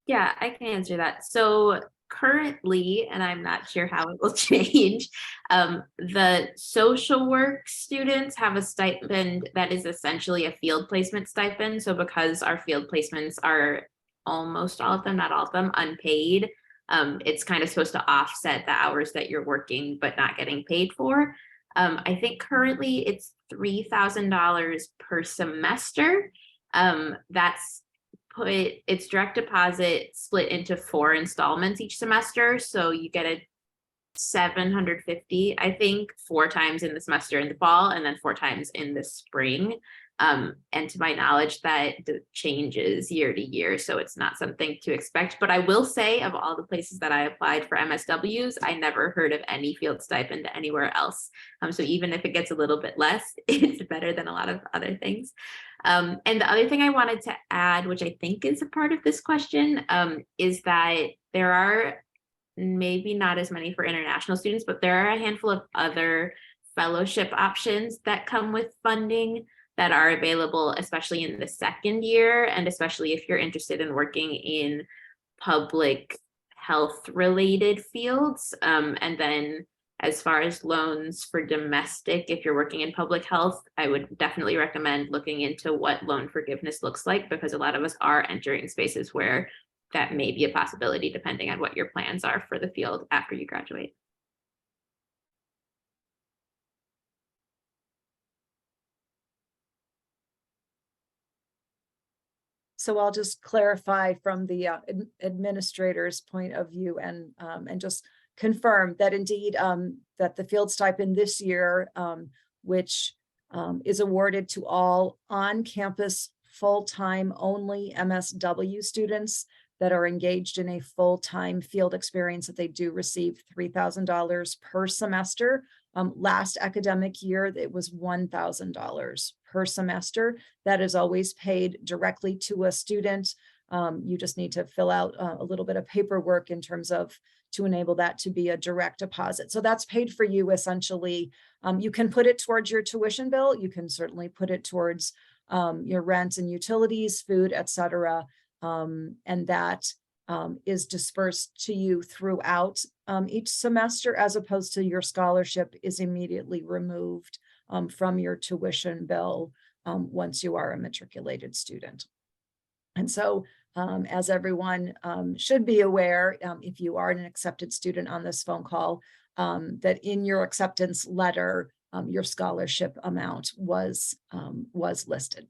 Yeah, I can answer that. So currently, and I'm not sure how it will change, the social work students have a stipend that is essentially a field placement stipend. So because our field placements are almost all of them, not all of them, unpaid, it's kind of supposed to offset the hours that you're working but not getting paid for. I think currently it's $3,000 per semester. It's direct deposit split into 4 installments each semester. So you get a $750, I think, 4 times in the semester in the fall and then 4 times in the spring. And to my knowledge, that changes year to year. So it's not something to expect. But I will say, of all the places that I applied for MSWs, I never heard of any field stipend anywhere else. So even if it gets a little bit less, it's better than a lot of other things. And the other thing I wanted to add, which I think is a part of this question, is that there are maybe not as many for international students, but there are a handful of other fellowship options that come with funding that are available, especially in the second year, and especially if you're interested in working in public health related fields. And then as far as loans for domestic, if you're working in public health, I would definitely recommend looking into what loan forgiveness looks like, because a lot of us are entering spaces where that may be a possibility depending on what your plans are for the field after you graduate. So I'll just clarify from the administrator's point of view and just confirm that indeed that the field stipend this year, which is awarded to all on-campus full-time only MSW students that are engaged in a full-time field experience, that they do receive $3,000 per semester. Last academic year, it was $1,000 per semester. That is always paid directly to a student. You just need to fill out a little bit of paperwork in terms of to enable that to be a direct deposit. So that's paid for you essentially. You can put it towards your tuition bill. You can certainly put it towards your rent and utilities, food, etc. And that is dispersed to you throughout each semester, as opposed to your scholarship is immediately removed from your tuition bill once you are a matriculated student. And so, as everyone should be aware, if you are an accepted student on this phone call, that in your acceptance letter, your scholarship amount was listed.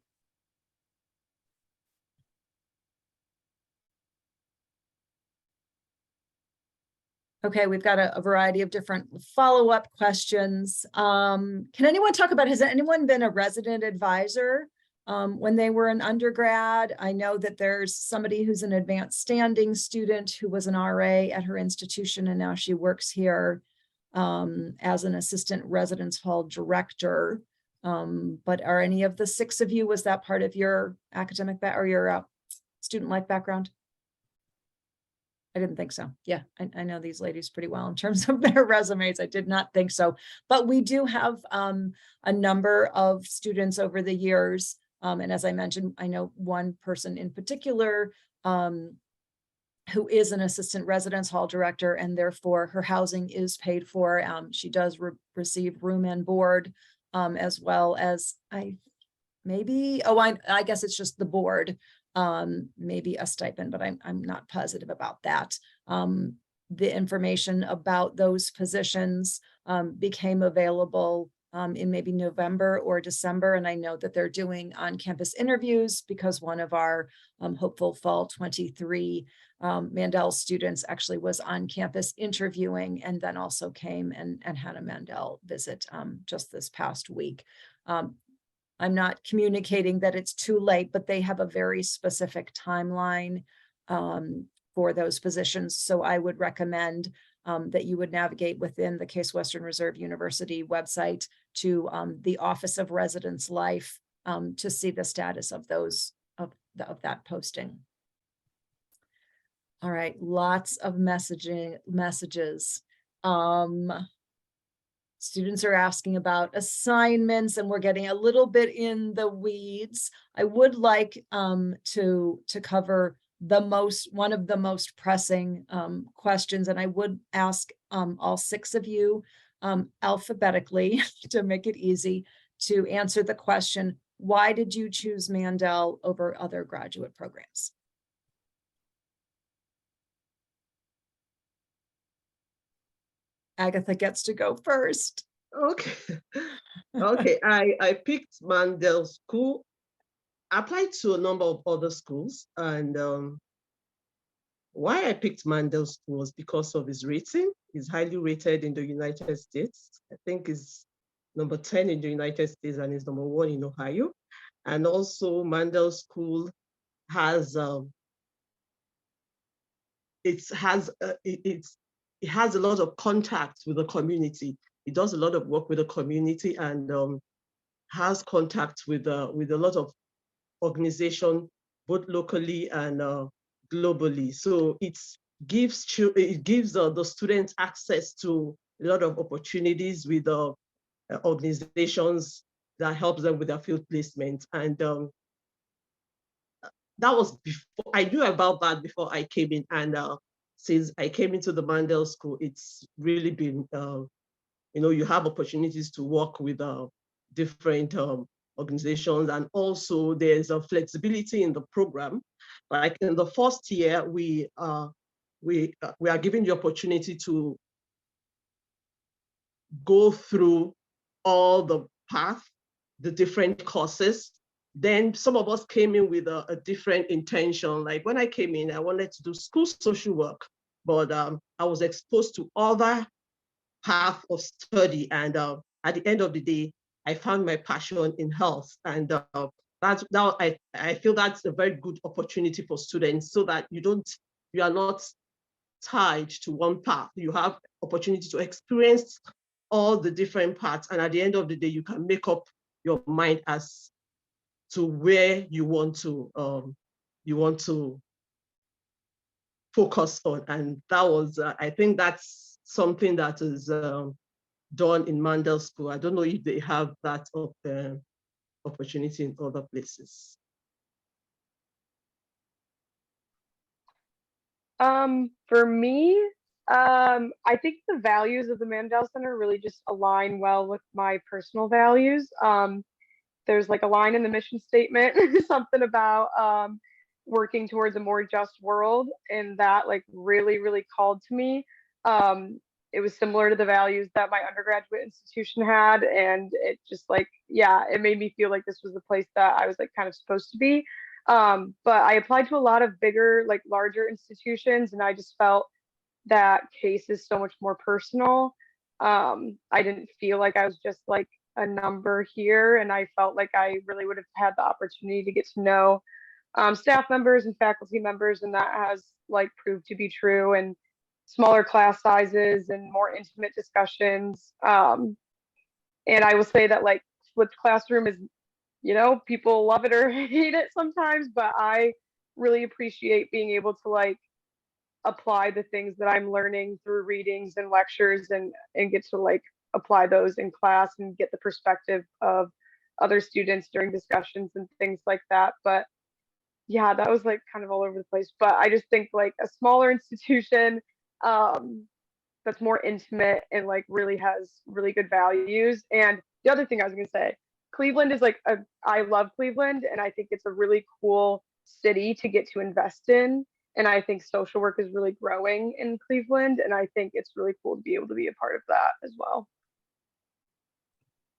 Okay, we've got a variety of different follow-up questions. Can anyone talk about, has anyone been a resident advisor when they were an undergrad? I know that there's somebody who's an advanced standing student who was an RA at her institution, and now she works here as an assistant residence hall director. But are any of the 6 of you, was that part of your academic or your student life background? I didn't think so. Yeah, I know these ladies pretty well in terms of their resumes. I did not think so. But we do have a number of students over the years. And as I mentioned, I know one person in particular who is an assistant residence hall director, and therefore her housing is paid for. She does receive room and board, as well as I guess it's just the board. Maybe a stipend, but I'm not positive about that. The information about those positions became available in maybe November or December, and I know that they're doing on-campus interviews because one of our hopeful fall 23 Mandel students actually was on campus interviewing, and then also came and had a Mandel visit just this past week. I'm not communicating that it's too late, but they have a very specific timeline for those positions. So I would recommend that you would navigate within the Case Western Reserve University website to the Office of Residence Life to see the status of those of that posting. All right, lots of messages. Students are asking about assignments, and we're getting a little bit in the weeds. I would like to cover one of the most pressing questions, and I would ask all 6 of you alphabetically to make it easy to answer the question, why did you choose Mandel over other graduate programs? Agatha gets to go first. Okay. Okay, I picked Mandel School. I applied to a number of other schools, and why I picked Mandel School was because of his rating. He's highly rated in the United States. I think he's number 10 in the United States and is number 1 in Ohio. And also Mandel School has it has a lot of contacts with the community. It does a lot of work with the community, and has contacts with a lot of organizations, both locally and globally. So it gives the students access to a lot of opportunities with organizations that helps them with their field placement. And that was before I knew about that before I came in. And since I came into the Mandel School, it's really been, you have opportunities to work with different organizations, and also there's a flexibility in the program. Like in the first year, we are given the opportunity to go through all the path, the different courses, then some of us came in with a different intention. Like when I came in, I wanted to do school social work, but I was exposed to other path of study. And at the end of the day, I found my passion in health. And I feel that's a very good opportunity for students, so that you are not tied to one path. You have opportunity to experience all the different parts. And at the end of the day, you can make up your mind as to where you want to focus on. And that was, I think that's something that is done in Mandel School. I don't know if they have that opportunity in other places. For me, I think the values of the Mandel Center really just align well with my personal values. There's like a line in the mission statement, something about working towards a more just world, and that like really, really called to me. It was similar to the values that my undergraduate institution had, and it just like, yeah, it made me feel like this was the place that I was like kind of supposed to be. But I applied to a lot of bigger, like larger institutions, and I just felt that case is so much more personal. I didn't feel like I was just like a number here, and I felt like I really would have had the opportunity to get to know staff members and faculty members, and that has like proved to be true. And smaller class sizes and more intimate discussions. And I will say that like flipped classroom is, you know, people love it or hate it sometimes, but I really appreciate being able to like apply the things that I'm learning through readings and lectures, and get to like apply those in class and get the perspective of other students during discussions and things like that. But yeah, that was like kind of all over the place. But I just think like a smaller institution that's more intimate and like really has really good values. And the other thing I was gonna say, Cleveland is like I love Cleveland, and I think it's a really cool city to get to invest in. And I think social work is really growing in Cleveland, and I think it's really cool to be able to be a part of that as well.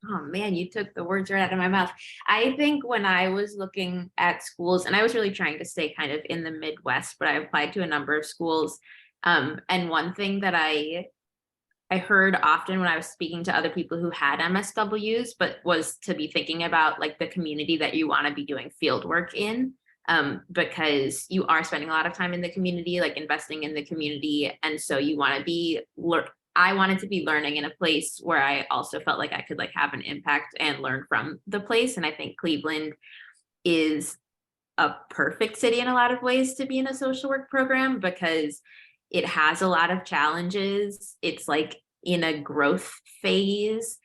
Oh man, you took the words right out of my mouth. I think when I was looking at schools, and I was really trying to stay kind of in the Midwest, but I applied to a number of schools. And one thing that I heard often when I was speaking to other people who had MSWs, but was to be thinking about like the community that you want to be doing field work in, because you are spending a lot of time in the community, like investing in the community. And so you want to be, I wanted to be learning in a place where I also felt like I could like have an impact and learn from the place. And I think Cleveland is a perfect city in a lot of ways to be in a social work program, because it has a lot of challenges. It's like in a growth phase.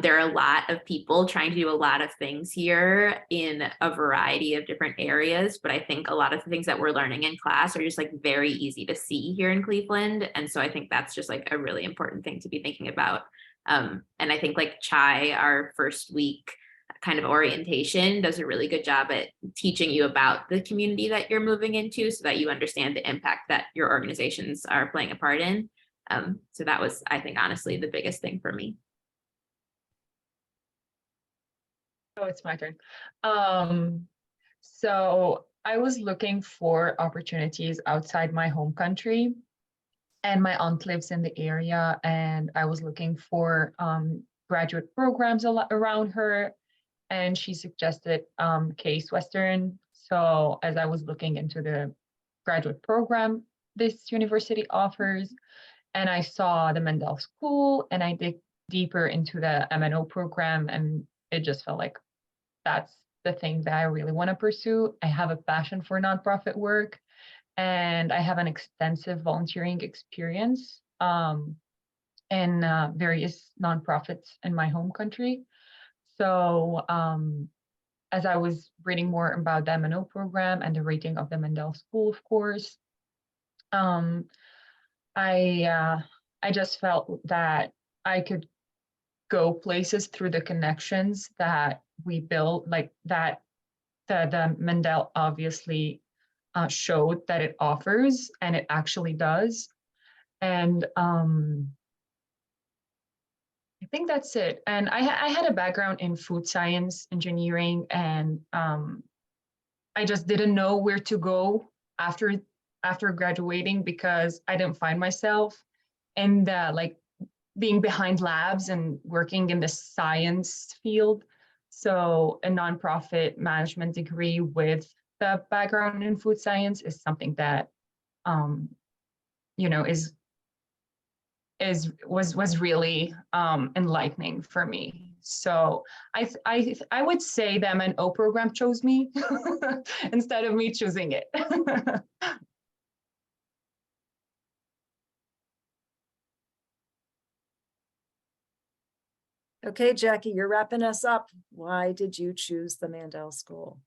There are a lot of people trying to do a lot of things here in a variety of different areas. But I think a lot of the things that we're learning in class are just like very easy to see here in Cleveland. And so I think that's just like a really important thing to be thinking about. And I think like Chai, our first week kind of orientation, does a really good job at teaching you about the community that you're moving into, so that you understand the impact that your organizations are playing a part in. So that was, I think, honestly, the biggest thing for me. Oh, it's my turn. So I was looking for opportunities outside my home country, and my aunt lives in the area, and I was looking for graduate programs around her, and she suggested Case Western. So as I was looking into the graduate program this university offers, and I saw the Mandel School, and I dig deeper into the MNO program, and it just felt like that's the thing that I really want to pursue. I have a passion for nonprofit work, and I have an extensive volunteering experience in various nonprofits in my home country. So as I was reading more about the MNO program and the rating of the Mandel School, of course, I just felt that I could go places through the connections that we built, like that the Mandel obviously showed that it offers, and it actually does. And I think that's it. And I had a background in food science, engineering, and I just didn't know where to go after graduating because I didn't find myself in the like being behind labs and working in the science field. So a nonprofit management degree with the background in food science is something that you know was really enlightening for me. So I would say the M&O program chose me instead of me choosing it. Okay, Jackie, you're wrapping us up. Why did you choose the Mandel School?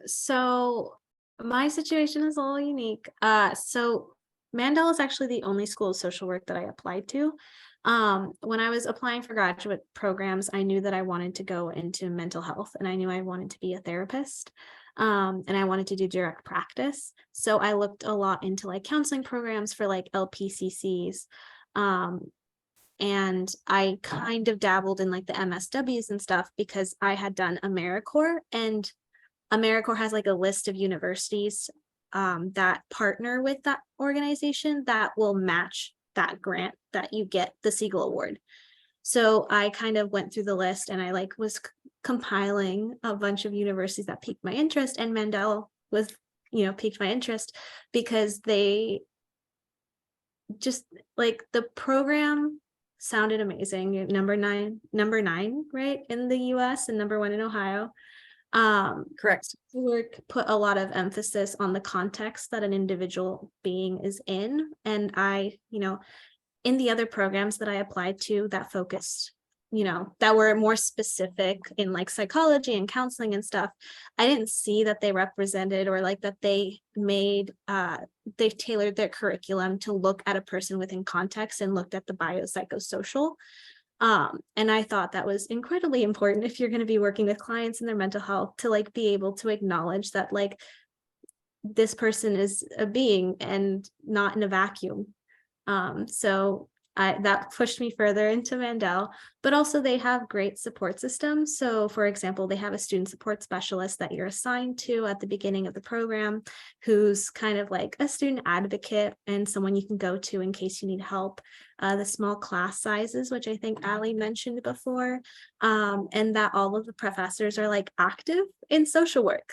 So my situation is a little unique. So Mandel is actually the only school of social work that I applied to. When I was applying for graduate programs, I knew that I wanted to go into mental health and I knew I wanted to be a therapist. And I wanted to do direct practice. So I looked a lot into like counseling programs for like LPCCs. And I kind of dabbled in like the MSWs and stuff because I had done AmeriCorps, and AmeriCorps has like a list of universities that partner with that organization that will match that grant that you get the Siegel Award. So I kind of went through the list and I like was compiling a bunch of universities that piqued my interest, and Mandel was, piqued my interest because they just like the program sounded amazing. Number nine, right, in the US and number 1 in Ohio. Correct. Work put a lot of emphasis on the context that an individual being is in. And I, in the other programs that I applied to that focused, that were more specific in like psychology and counseling and stuff, I didn't see that they represented or like that they made, they tailored their curriculum to look at a person within context and looked at the biopsychosocial. And I thought that was incredibly important if you're going to be working with clients in their mental health, to like be able to acknowledge that like this person is a being and not in a vacuum. So that pushed me further into Mandel, but also they have great support systems. So for example, they have a student support specialist that you're assigned to at the beginning of the program, who's kind of like a student advocate and someone you can go to in case you need help. The small class sizes, which I think Ali mentioned before, and that all of the professors are like active in social work.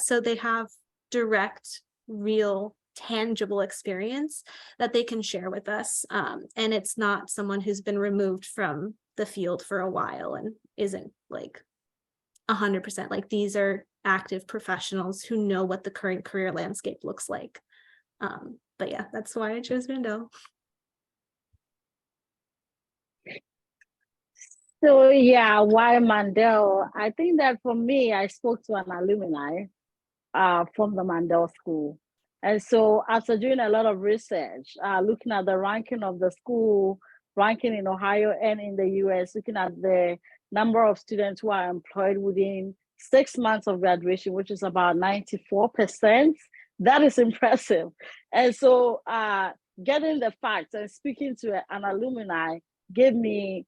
So they have direct, real, tangible experience that they can share with us. And it's not someone who's been removed from the field for a while and isn't like 100%. Like these are active professionals who know what the current career landscape looks like. But yeah, that's why I chose Mandel. So yeah, why Mandel? I think that for me, I spoke to an alumni from the Mandel School. And so after doing a lot of research, looking at the ranking of the school, ranking in Ohio and in the US, looking at the number of students who are employed within 6 months of graduation, which is about 94%, that is impressive. And so getting the facts and speaking to an alumni gave me,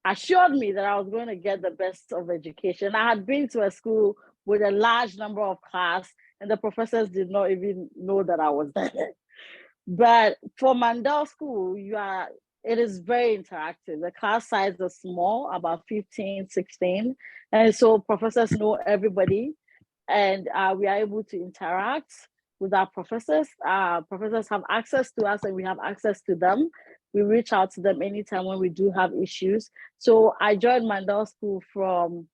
assured me that I was going to get the best of education. I had been to a school with a large number of class, and the professors did not even know that I was there. But for Mandel School, it is very interactive. The class size is small, about 15, 16. And so professors know everybody, and we are able to interact with our professors. Professors have access to us and we have access to them. We reach out to them anytime when we do have issues. So I joined Mandel School from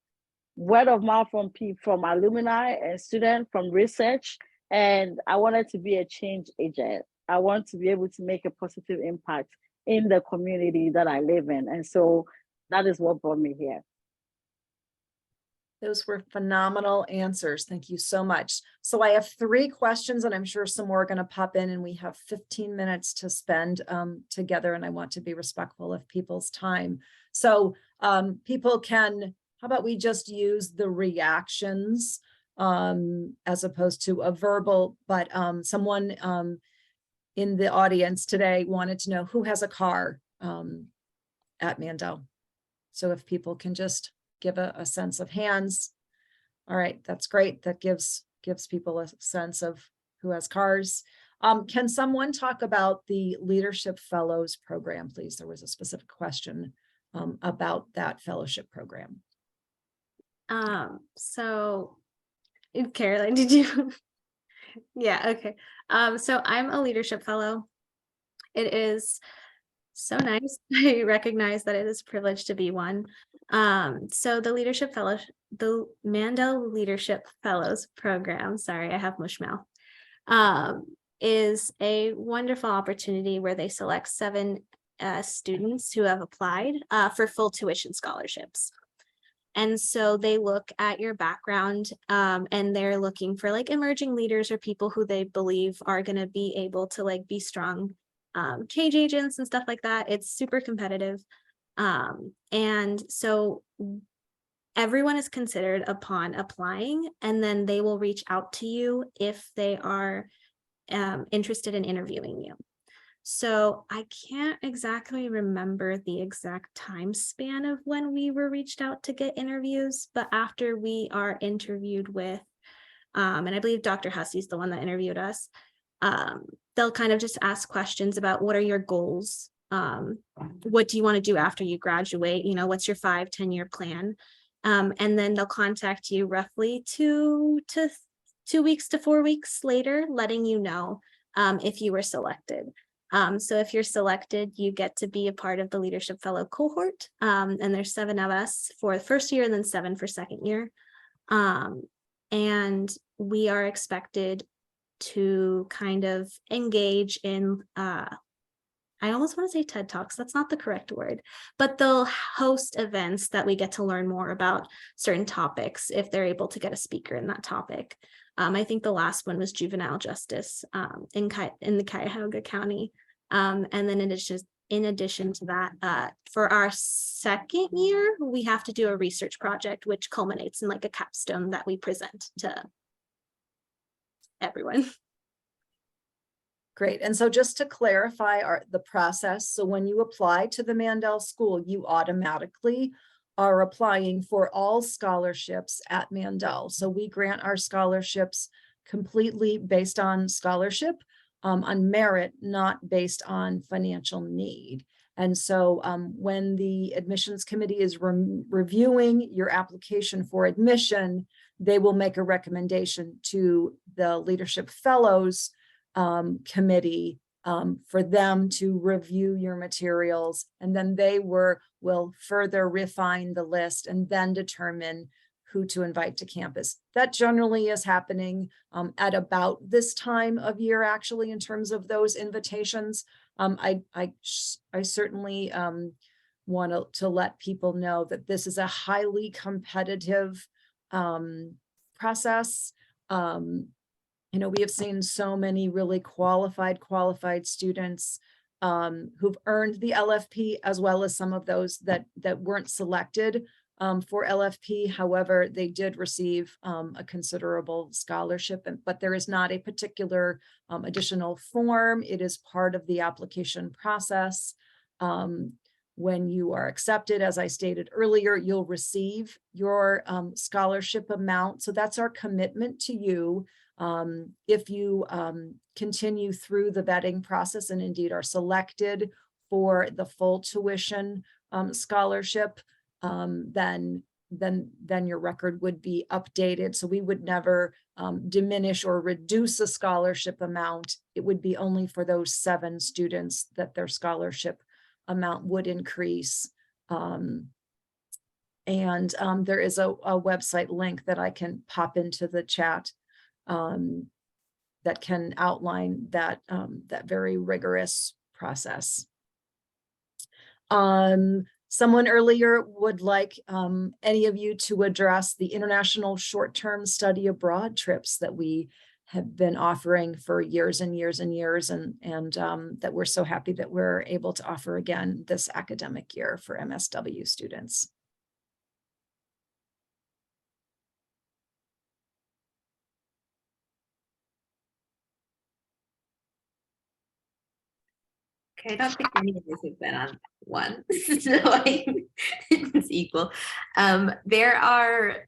word of mouth from people, from alumni and students, from research. And I wanted to be a change agent. I want to be able to make a positive impact in the community that I live in. And so that is what brought me here. Those were phenomenal answers. Thank you so much. So I have 3 questions and I'm sure some more are going to pop in, and we have 15 minutes to spend together, and I want to be respectful of people's time. So people can, how about we just use the reactions as opposed to a verbal, but someone in the audience today wanted to know who has a car. at Mandel. So if people can just give a sense of hands. All right, that's great. That gives people a sense of who has cars. Can someone talk about the Leadership Fellows program, please? There was a specific question about that fellowship program. So Caroline, did you? Yeah, okay. So I'm a leadership fellow. It is so nice. I recognize that it is a privilege to be one. So the leadership fellow, the Mandel Leadership Fellows program, sorry, I have mush mouth, is a wonderful opportunity where they select 7 students who have applied for full tuition scholarships. And so they look at your background and they're looking for like emerging leaders or people who they believe are going to be able to like be strong change agents and stuff like that. It's super competitive. And so everyone is considered upon applying, and then they will reach out to you if they are interested in interviewing you. So I can't exactly remember the exact time span of when we were reached out to get interviews, but after we are interviewed with, and I believe Dr. Hussey's the one that interviewed us, they'll kind of just ask questions about what are your goals? What do you want to do after you graduate? You know, what's your 5-10 year plan? And then they'll contact you roughly 2 weeks to 4 weeks later, letting you know if you were selected. So if you're selected, you get to be a part of the Leadership Fellow cohort. And there's 7 of us for the first year and then 7 for second year. And we are expected to kind of engage in, I almost want to say TED Talks, that's not the correct word, but they'll host events that we get to learn more about certain topics if they're able to get a speaker in that topic. I think the last one was juvenile justice in the Cuyahoga County. And then in addition to that, for our second year, we have to do a research project, which culminates in like a capstone that we present to everyone. Great. And so just to clarify the process, so when you apply to the Mandel School, you automatically are applying for all scholarships at Mandel. So we grant our scholarships completely based on scholarship, on merit, not based on financial need. And so when the admissions committee is reviewing your application for admission, they will make a recommendation to the Leadership Fellows committee for them to review your materials, and then they will further refine the list and then determine who to invite to campus. That generally is happening at about this time of year, actually, in terms of those invitations. I certainly want to let people know that this is a highly competitive process. You know, we have seen so many really qualified students who've earned the LFP, as well as some of those that weren't selected for LFP. However, they did receive a considerable scholarship, but there is not a particular additional form. It is part of the application process. When you are accepted, as I stated earlier, you'll receive your scholarship amount. So that's our commitment to you. If you continue through the vetting process and indeed are selected for the full tuition scholarship, then your record would be updated. So we would never diminish or reduce a scholarship amount. It would be only for those 7 students that their scholarship amount would increase. And there is a website link that I can pop into the chat that can outline that very rigorous process. Someone earlier would like any of you to address the international short-term study abroad trips that we have been offering for years and years and years, and that we're so happy that we're able to offer again this academic year for MSW students. Okay, I don't think any of us have been on one, so it's equal. There are,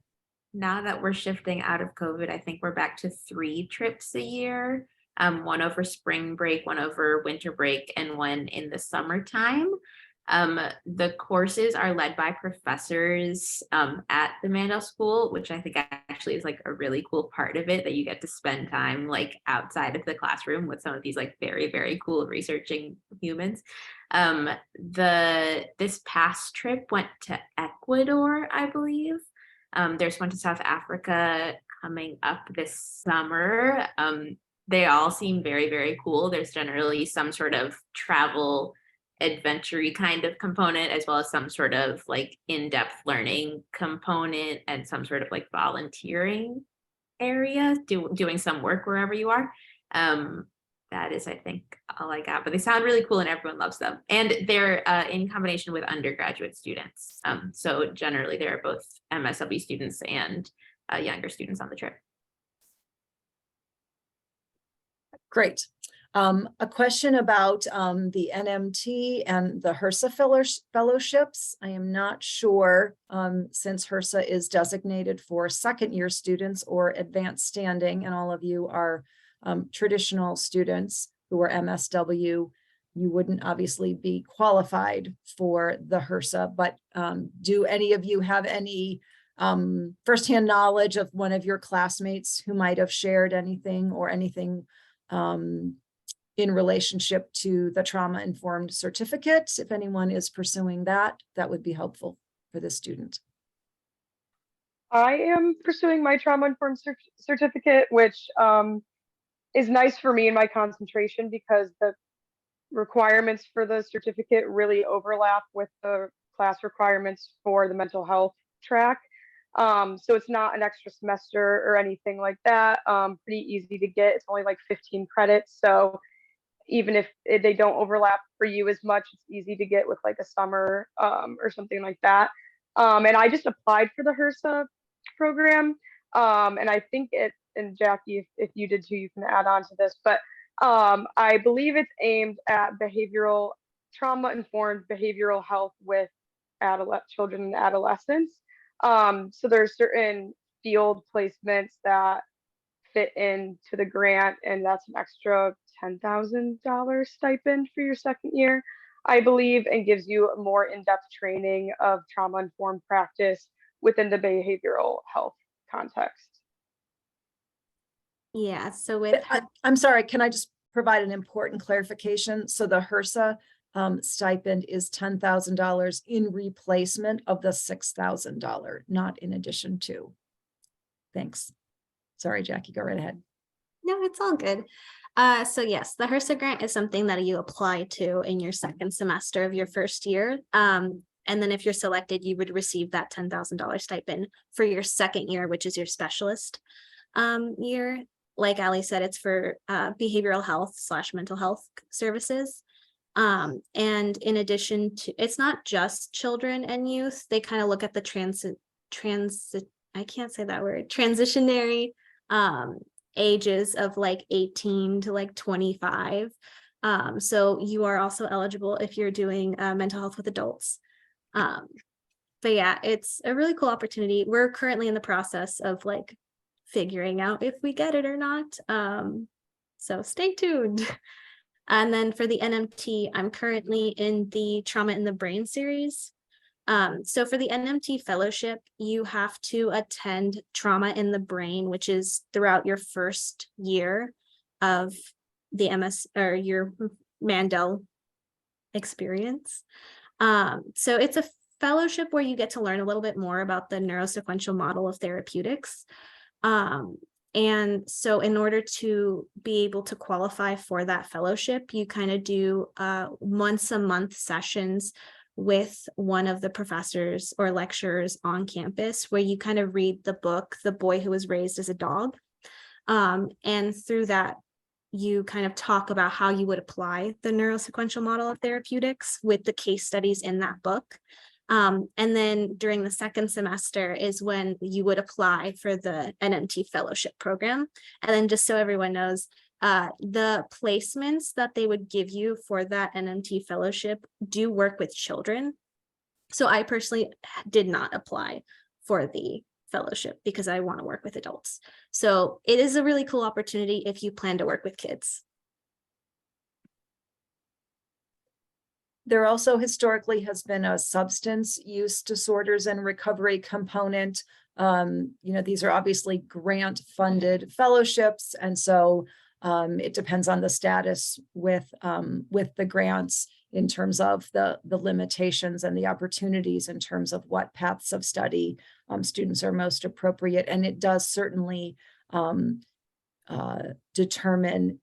now that we're shifting out of COVID, I think we're back to 3 trips a year. One over spring break, one over winter break, and one in the summertime. The courses are led by professors at the Mandel School, which I think actually is like a really cool part of it, that you get to spend time like outside of the classroom with some of these like very, very cool researching humans. This past trip went to Ecuador, I believe. There's one to South Africa coming up this summer. They all seem very, very cool. There's generally some sort of travel adventure-y kind of component, as well as some sort of like in-depth learning component and some sort of like volunteering area, doing some work wherever you are. That is, I think, all I got, but they sound really cool and everyone loves them. And they're in combination with undergraduate students. So generally there are both MSW students and younger students on the trip. Great. A question about the NMT and the HRSA fellowships. I am not sure, since HRSA is designated for second-year students or advanced standing, and all of you are traditional students who are MSW, you wouldn't obviously be qualified for the HRSA, but do any of you have any firsthand knowledge of one of your classmates who might have shared anything or anything in relationship to the trauma-informed certificate? If anyone is pursuing that, that would be helpful for the student. I am pursuing my trauma-informed certificate, which is nice for me in my concentration because the requirements for the certificate really overlap with the class requirements for the mental health track. So it's not an extra semester or anything like that. Pretty easy to get. It's only like 15 credits. So even if they don't overlap for you as much, it's easy to get with like a summer or something like that. And I just applied for the HRSA program. And I think and Jackie, if you did too, you can add on to this, but I believe it's aimed at trauma-informed behavioral health with children and adolescents. So there's certain field placements that fit into the grant, and that's an extra $10,000 stipend for your second year, I believe, and gives you a more in-depth training of trauma-informed practice within the behavioral health context. Yeah, so with I'm sorry, can I just provide an important clarification? So the HRSA stipend is $10,000 in replacement of the $6,000, not in addition to. Thanks. Sorry, Jackie, go right ahead. No, it's all good. So yes, the HRSA grant is something that you apply to in your second semester of your first year. And then if you're selected, you would receive that $10,000 stipend for your second year, which is your specialist year. Like Ali said, it's for behavioral health / mental health services. And in addition to, it's not just children and youth. They kind of look at the I can't say that word, transitionary ages of like 18 to like 25. So you are also eligible if you're doing mental health with adults. But yeah, it's a really cool opportunity. We're currently in the process of like figuring out if we get it or not. So stay tuned. And then for the NMT, I'm currently in the Trauma in the Brain series. So for the NMT fellowship, you have to attend Trauma in the Brain, which is throughout your first year of the MS or your Mandel experience. So it's a fellowship where you get to learn a little bit more about the neurosequential model of therapeutics. And so in order to be able to qualify for that fellowship, you kind of do once a month sessions with one of the professors or lecturers on campus, where you kind of read the book, The Boy Who Was Raised as a Dog. And through that, you kind of talk about how you would apply the neurosequential model of therapeutics with the case studies in that book. And then during the second semester is when you would apply for the NMT fellowship program. And then just so everyone knows, The placements that they would give you for that NMT fellowship do work with children. So I personally did not apply for the fellowship because I want to work with adults. So it is a really cool opportunity if you plan to work with kids. There also historically has been a substance use disorders and recovery component. These are obviously grant funded fellowships. And so it depends on the status with the grants in terms of the limitations and the opportunities in terms of what paths of study students are most appropriate. And it does certainly determine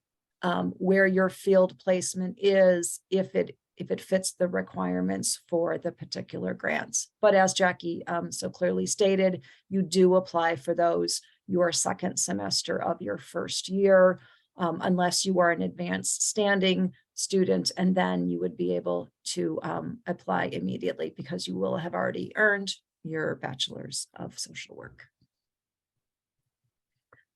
where your field placement is if it fits the requirements for the particular grants. But as Jackie so clearly stated, you do apply for those your second semester of your first year, unless you are an advanced standing student, and then you would be able to apply immediately because you will have already earned your bachelor's of social work.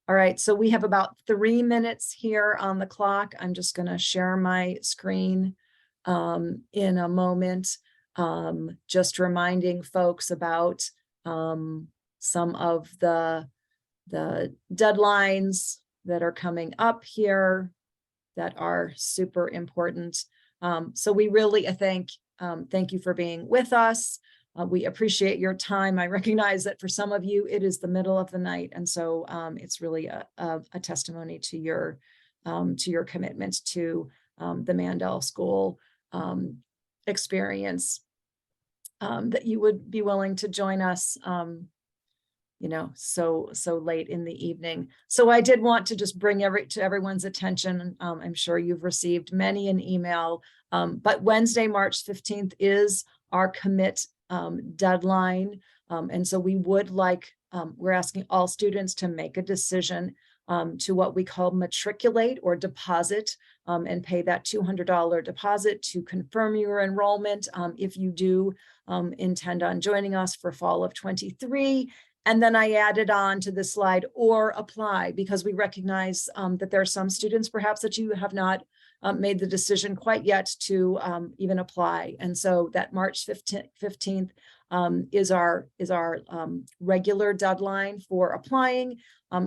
All right, so we have about 3 minutes here on the clock. I'm just going to share my screen in a moment, just reminding folks about some of the deadlines that are coming up here that are super important. So we really thank you for being with us. We appreciate your time. I recognize that for some of you, it is the middle of the night. And so it's really a testimony to your commitment to the Mandel School experience, that you would be willing to join us, so late in the evening. So I did want to just bring to everyone's attention. I'm sure you've received many an email, but Wednesday, March 15th is our commit deadline. And so we would we're asking all students to make a decision to what we call matriculate or deposit, and pay that $200 deposit to confirm your enrollment if you do intend on joining us for fall of 23. And then I added on to the slide or apply, because we recognize that there are some students perhaps that you have not made the decision quite yet to even apply. And so that March 15th is our regular deadline for applying.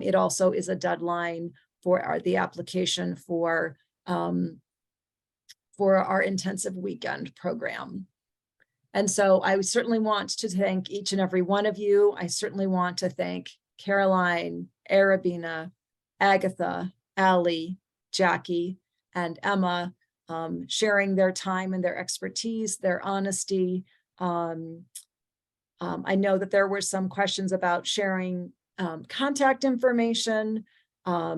It also is a deadline for the application for our intensive weekend program. And so I certainly want to thank each and every one of you. I certainly want to thank Caroline, Arabina, Agatha, Allie, Jackie, and Emma, sharing their time and their expertise, their honesty. I know that there were some questions about sharing contact information. I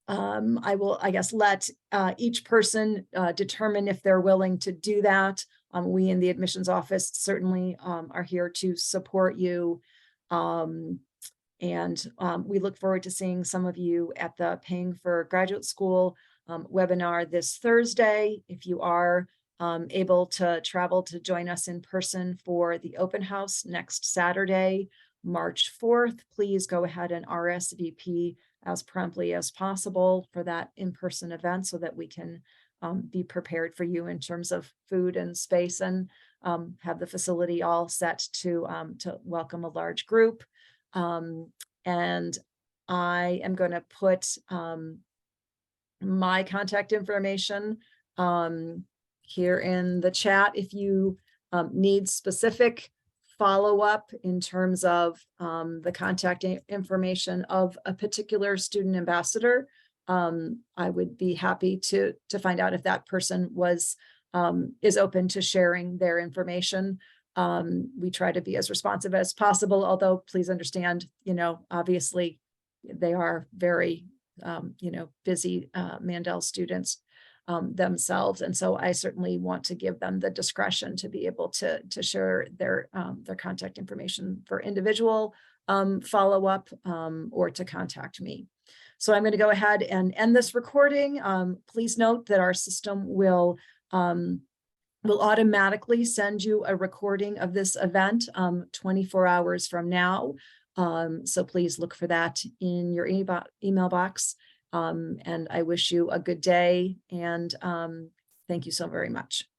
will, I guess, let each person determine if they're willing to do that. We in the admissions office certainly are here to support you. And we look forward to seeing some of you at the Paying for Graduate School webinar this Thursday. If you are able to travel to join us in person for the open house next Saturday, March 4th, please go ahead and RSVP as promptly as possible for that in-person event so that we can be prepared for you in terms of food and space, and have the facility all set to welcome a large group. And I am going to put my contact information here in the chat. If you need specific follow-up in terms of the contact information of a particular student ambassador, I would be happy to find out if that person is open to sharing their information. We try to be as responsive as possible, although please understand, obviously they are very, busy Mandel students themselves. And so I certainly want to give them the discretion to be able to share their contact information for individual follow-up or to contact me. So I'm going to go ahead and end this recording. Please note that our system will automatically send you a recording of this event 24 hours from now. So please look for that in your email box. And I wish you a good day and thank you so very much.